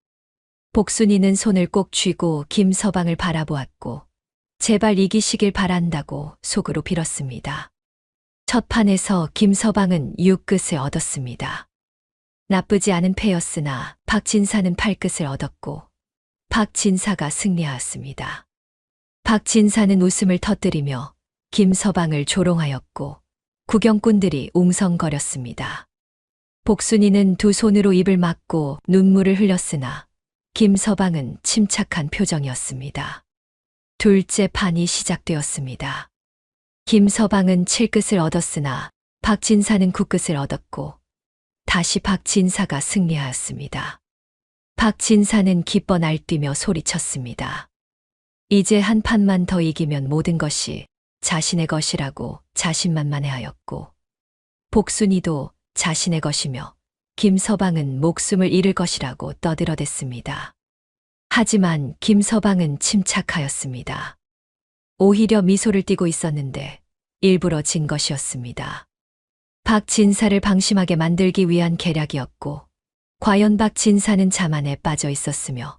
복순이는 손을 꼭 쥐고 김서방을 바라보았고 제발 이기시길 바란다고 속으로 빌었습니다. 첫 판에서 김서방은 6끝을 얻었습니다. 나쁘지 않은 패였으나 박진사는 8끝을 얻었고 박진사가 승리하였습니다. 박진사는 웃음을 터뜨리며 김서방을 조롱하였고 구경꾼들이 웅성거렸습니다. 복순이는 두 손으로 입을 막고 눈물을 흘렸으나 김서방은 침착한 표정이었습니다. 둘째 판이 시작되었습니다. 김서방은 7끝을 얻었으나 박진사는 9끝을 얻었고 다시 박진사가 승리하였습니다. 박진사는 기뻐 날뛰며 소리쳤습니다. 이제 한 판만 더 이기면 모든 것이 자신의 것이라고 자신만만해하였고 복순이도 자신의 것이며 김서방은 목숨을 잃을 것이라고 떠들어댔습니다. 하지만 김서방은 침착하였습니다. 오히려 미소를 띠고 있었는데 일부러 진 것이었습니다. 박진사를 방심하게 만들기 위한 계략이었고 과연 박진사는 자만에 빠져 있었으며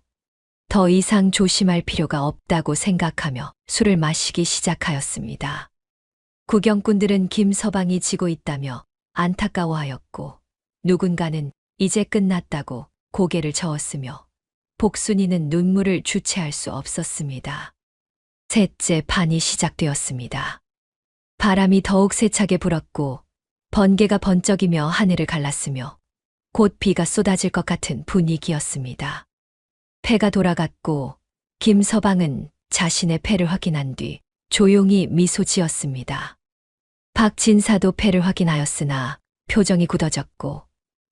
더 이상 조심할 필요가 없다고 생각하며 술을 마시기 시작하였습니다. 구경꾼들은 김서방이 지고 있다며 안타까워하였고 누군가는 이제 끝났다고 고개를 저었으며 복순이는 눈물을 주체할 수 없었습니다. 셋째 판이 시작되었습니다. 바람이 더욱 세차게 불었고 번개가 번쩍이며 하늘을 갈랐으며 곧 비가 쏟아질 것 같은 분위기였습니다. 패가 돌아갔고 김서방은 자신의 패를 확인한 뒤 조용히 미소 지었습니다. 박진사도 패를 확인하였으나 표정이 굳어졌고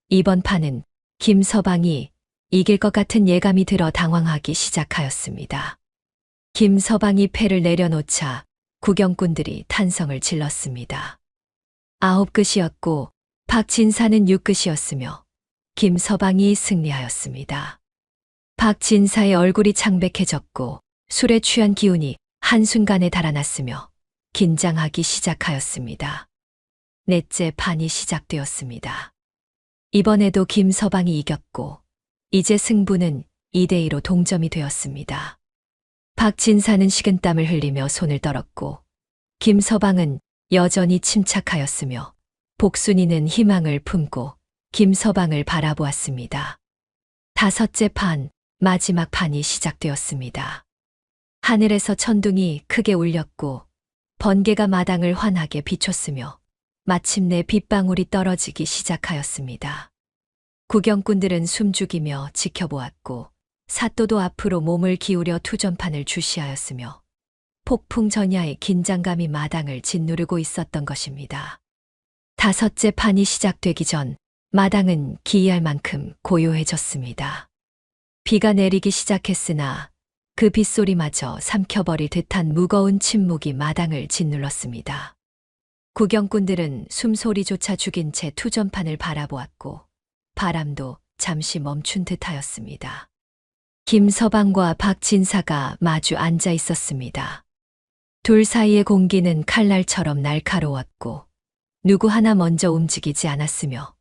이번 판은 김서방이 이길 것 같은 예감이 들어 당황하기 시작하였습니다. 김서방이 패를 내려놓자 구경꾼들이 탄성을 질렀습니다. 9끝이었고 박진사는 6끝이었으며 김서방이 승리하였습니다. 박진사의 얼굴이 창백해졌고 술에 취한 기운이 한순간에 달아났으며 긴장하기 시작하였습니다. 넷째 판이 시작되었습니다. 이번에도 김서방이 이겼고 이제 승부는 2대2로 동점이 되었습니다. 박진사는 식은땀을 흘리며 손을 떨었고 김서방은 여전히 침착하였으며 복순이는 희망을 품고 김서방을 바라보았습니다. 다섯째 판, 마지막 판이 시작되었습니다. 하늘에서 천둥이 크게 울렸고 번개가 마당을 환하게 비췄으며 마침내 빗방울이 떨어지기 시작하였습니다. 구경꾼들은 숨죽이며 지켜보았고 사또도 앞으로 몸을 기울여 투전판을 주시하였으며 폭풍 전야의 긴장감이 마당을 짓누르고 있었던 것입니다. 다섯째 판이 시작되기 전 마당은 기이할 만큼 고요해졌습니다. 비가 내리기 시작했으나 그 빗소리마저 삼켜버릴 듯한 무거운 침묵이 마당을 짓눌렀습니다. 구경꾼들은 숨소리조차 죽인 채 투전판을 바라보았고 바람도 잠시 멈춘 듯하였습니다. 김서방과 박진사가 마주 앉아 있었습니다. 둘 사이의 공기는 칼날처럼 날카로웠고 누구 하나 먼저 움직이지 않았으며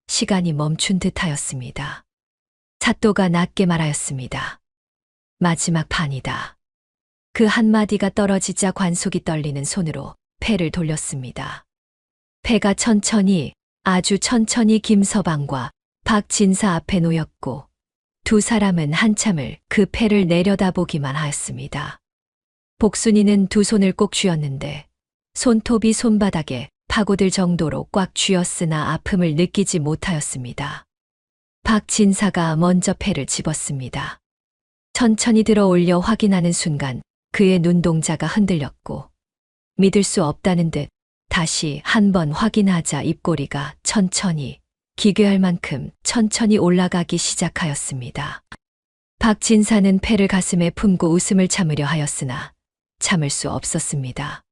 시간이 멈춘 듯하였습니다. 사또가 낮게 말하였습니다. 마지막 판이다. 그 한마디가 떨어지자 관속이 떨리는 손으로 패를 돌렸습니다. 패가 천천히, 아주 천천히 김서방과 박진사 앞에 놓였고 두 사람은 한참을 그 패를 내려다보기만 하였습니다. 복순이는 두 손을 꼭 쥐었는데 손톱이 손바닥에 파고들 정도로 꽉 쥐었으나 아픔을 느끼지 못하였습니다. 박진사가 먼저 패를 집었습니다. 천천히 들어 올려 확인하는 순간 그의 눈동자가 흔들렸고 믿을 수 없다는 듯 다시 한 번 확인하자 입꼬리가 천천히 기괴할 만큼 천천히 올라가기 시작하였습니다. 박진사는 패를 가슴에 품고 웃음을 참으려 하였으나 참을 수 없었습니다.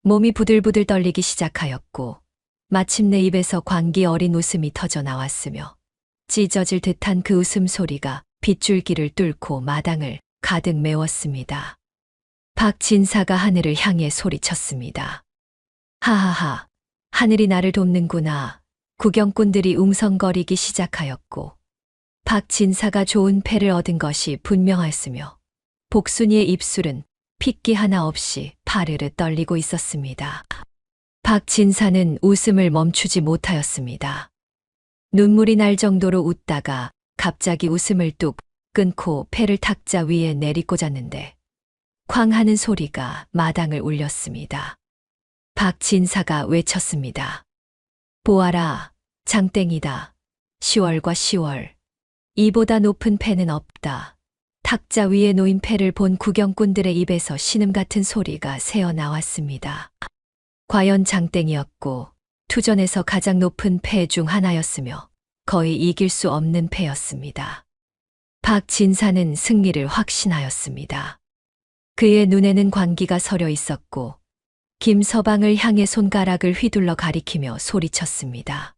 몸이 부들부들 떨리기 시작하였고 마침내 입에서 광기 어린 웃음이 터져 나왔으며 찢어질 듯한 그 웃음소리가 빗줄기를 뚫고 마당을 가득 메웠습니다. 박진사가 하늘을 향해 소리쳤습니다. 하하하, 하늘이 나를 돕는구나. 구경꾼들이 웅성거리기 시작하였고 박진사가 좋은 패를 얻은 것이 분명하였으며 복순이의 입술은 핏기 하나 없이 파르르 떨리고 있었습니다. 박진사는 웃음을 멈추지 못하였습니다. 눈물이 날 정도로 웃다가 갑자기 웃음을 뚝 끊고 패를 탁자 위에 내리꽂았는데 쾅 하는 소리가 마당을 울렸습니다. 박진사가 외쳤습니다. 보아라, 장땡이다. 10월과 10월. 이보다 높은 패는 없다. 탁자 위에 놓인 패를 본 구경꾼들의 입에서 신음 같은 소리가 새어 나왔습니다. 과연 장땡이었고 투전에서 가장 높은 패 중 하나였으며 거의 이길 수 없는 패였습니다. 박진사는 승리를 확신하였습니다. 그의 눈에는 광기가 서려 있었고 김서방을 향해 손가락을 휘둘러 가리키며 소리쳤습니다.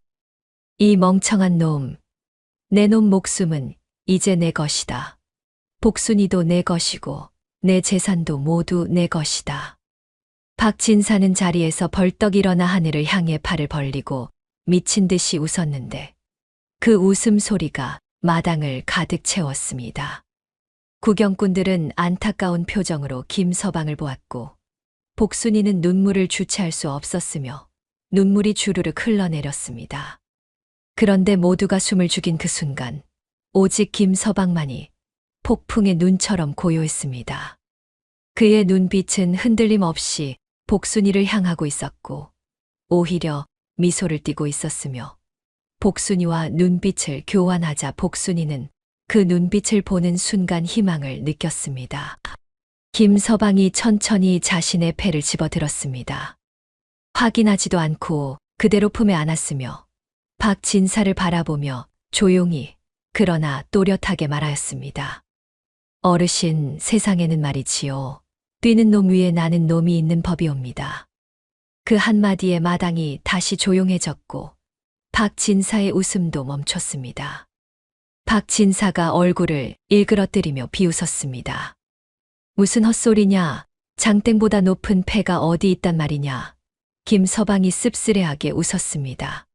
이 멍청한 놈, 내 놈 목숨은 이제 내 것이다. 복순이도 내 것이고 내 재산도 모두 내 것이다. 박진사는 자리에서 벌떡 일어나 하늘을 향해 팔을 벌리고 미친 듯이 웃었는데 그 웃음소리가 마당을 가득 채웠습니다. 구경꾼들은 안타까운 표정으로 김서방을 보았고 복순이는 눈물을 주체할 수 없었으며 눈물이 주르륵 흘러내렸습니다. 그런데 모두가 숨을 죽인 그 순간 오직 김서방만이 폭풍의 눈처럼 고요했습니다. 그의 눈빛은 흔들림 없이 복순이를 향하고 있었고 오히려 미소를 띠고 있었으며 복순이와 눈빛을 교환하자 복순이는 그 눈빛을 보는 순간 희망을 느꼈습니다. 김서방이 천천히 자신의 패를 집어들었습니다. 확인하지도 않고 그대로 품에 안았으며 박진사를 바라보며 조용히 그러나 또렷하게 말하였습니다. 어르신, 세상에는 말이지요. 뛰는 놈 위에 나는 놈이 있는 법이옵니다. 그 한마디에 마당이 다시 조용해졌고 박진사의 웃음도 멈췄습니다. 박진사가 얼굴을 일그러뜨리며 비웃었습니다. 무슨 헛소리냐? 장땡보다 높은 패가 어디 있단 말이냐? 김서방이 씁쓸해하게 웃었습니다.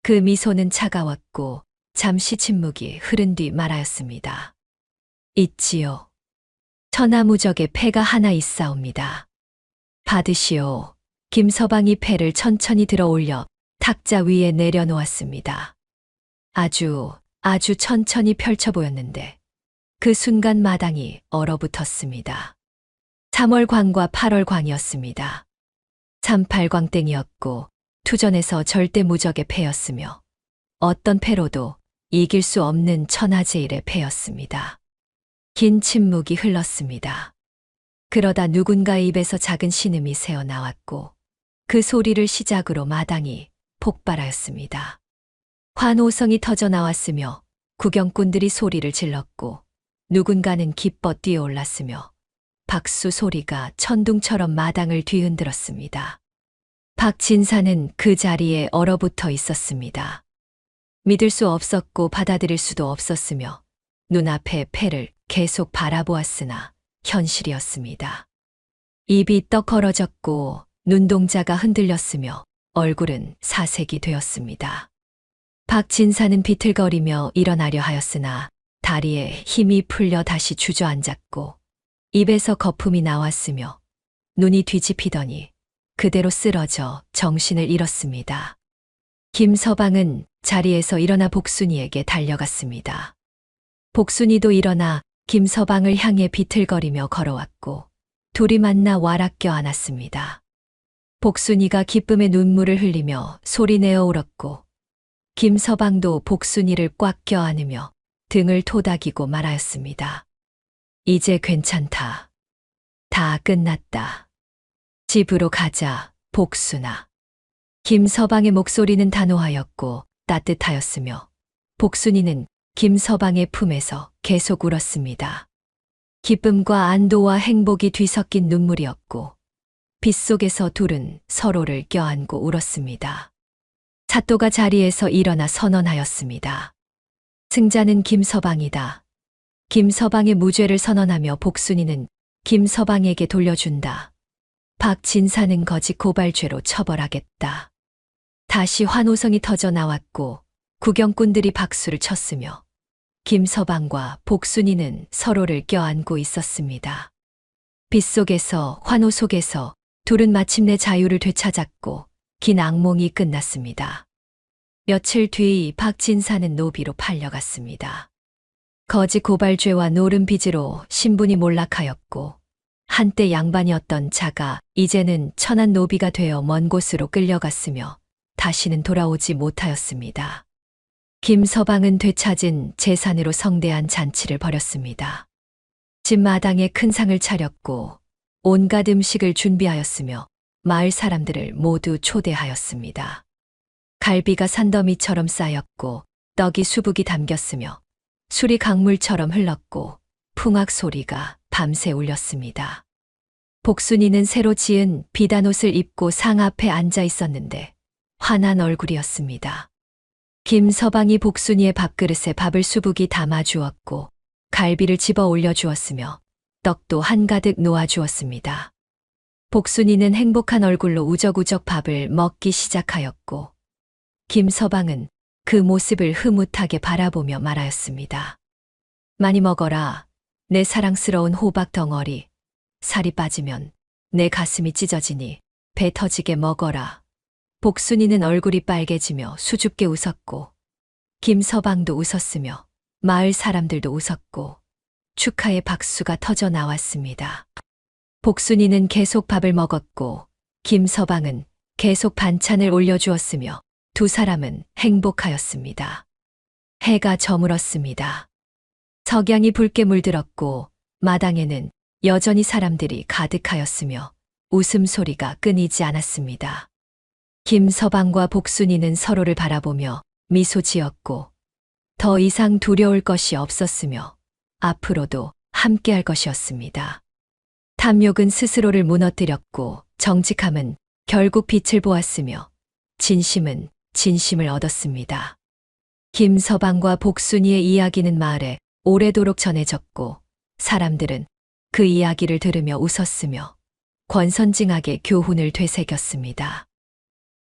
그 미소는 차가웠고 잠시 침묵이 흐른 뒤 말하였습니다. 있지요. 천하무적에 패가 하나 있사옵니다. 받으시오. 김서방이 패를 천천히 들어 올려 탁자 위에 내려놓았습니다. 아주 천천히 펼쳐 보였는데 그 순간 마당이 얼어붙었습니다. 3월광과 8월광이었습니다. 38광땡이었고 투전에서 절대 무적의 패였으며 어떤 패로도 이길 수 없는 천하제일의 패였습니다. 긴 침묵이 흘렀습니다. 그러다 누군가의 입에서 작은 신음이 새어 나왔고 그 소리를 시작으로 마당이 폭발하였습니다. 환호성이 터져 나왔으며 구경꾼들이 소리를 질렀고 누군가는 기뻐 뛰어올랐으며 박수 소리가 천둥처럼 마당을 뒤흔들었습니다. 박진사는 그 자리에 얼어붙어 있었습니다. 믿을 수 없었고 받아들일 수도 없었으며 눈앞에 패를 계속 바라보았으나 현실이었습니다. 입이 떡 벌어졌고 눈동자가 흔들렸으며 얼굴은 사색이 되었습니다. 박진사는 비틀거리며 일어나려 하였으나 다리에 힘이 풀려 다시 주저앉았고 입에서 거품이 나왔으며 눈이 뒤집히더니 그대로 쓰러져 정신을 잃었습니다. 김서방은 자리에서 일어나 복순이에게 달려갔습니다. 복순이도 일어나 김서방을 향해 비틀거리며 걸어왔고 둘이 만나 와락 껴안았습니다. 복순이가 기쁨의 눈물을 흘리며 소리내어 울었고 김서방도 복순이를 꽉 껴안으며 등을 토닥이고 말하였습니다. 이제 괜찮다. 다 끝났다. 집으로 가자, 복순아. 김서방의 목소리는 단호하였고 따뜻하였으며 복순이는 김서방의 품에서 계속 울었습니다. 기쁨과 안도와 행복이 뒤섞인 눈물이었고 빗속에서 둘은 서로를 껴안고 울었습니다. 사또가 자리에서 일어나 선언하였습니다. 승자는 김서방이다. 김서방의 무죄를 선언하며 복순이는 김서방에게 돌려준다. 박진사는 거짓 고발죄로 처벌하겠다. 다시 환호성이 터져 나왔고 구경꾼들이 박수를 쳤으며 김서방과 복순이는 서로를 껴안고 있었습니다. 빗속에서 환호 속에서 둘은 마침내 자유를 되찾았고 긴 악몽이 끝났습니다. 며칠 뒤 박진사는 노비로 팔려갔습니다. 거짓 고발죄와 노름 빚으로 신분이 몰락하였고 한때 양반이었던 자가 이제는 천한 노비가 되어 먼 곳으로 끌려갔으며 다시는 돌아오지 못하였습니다. 김서방은 되찾은 재산으로 성대한 잔치를 벌였습니다. 집 마당에 큰 상을 차렸고 온갖 음식을 준비하였으며 마을 사람들을 모두 초대하였습니다. 갈비가 산더미처럼 쌓였고 떡이 수북이 담겼으며 술이 강물처럼 흘렀고 풍악 소리가 밤새 울렸습니다. 복순이는 새로 지은 비단 옷을 입고 상 앞에 앉아 있었는데 환한 얼굴이었습니다. 김서방이 복순이의 밥그릇에 밥을 수북이 담아 주었고 갈비를 집어 올려 주었으며 떡도 한가득 놓아 주었습니다. 복순이는 행복한 얼굴로 우적우적 밥을 먹기 시작하였고 김서방은 그 모습을 흐뭇하게 바라보며 말하였습니다. 많이 먹어라. 내 사랑스러운 호박 덩어리. 살이 빠지면 내 가슴이 찢어지니 배 터지게 먹어라. 복순이는 얼굴이 빨개지며 수줍게 웃었고 김서방도 웃었으며 마을 사람들도 웃었고 축하의 박수가 터져 나왔습니다. 복순이는 계속 밥을 먹었고 김서방은 계속 반찬을 올려주었으며 두 사람은 행복하였습니다. 해가 저물었습니다. 석양이 붉게 물들었고 마당에는 여전히 사람들이 가득하였으며 웃음소리가 끊이지 않았습니다. 김서방과 복순이는 서로를 바라보며 미소 지었고 더 이상 두려울 것이 없었으며 앞으로도 함께할 것이었습니다. 탐욕은 스스로를 무너뜨렸고 정직함은 결국 빛을 보았으며 진심은 진심을 얻었습니다. 김서방과 복순이의 이야기는 마을에 오래도록 전해졌고 사람들은 그 이야기를 들으며 웃었으며 권선징악의 교훈을 되새겼습니다.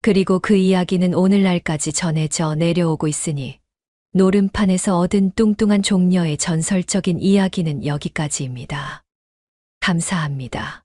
그리고 그 이야기는 오늘날까지 전해져 내려오고 있으니 노름판에서 얻은 뚱뚱한 종려의 전설적인 이야기는 여기까지입니다. 감사합니다.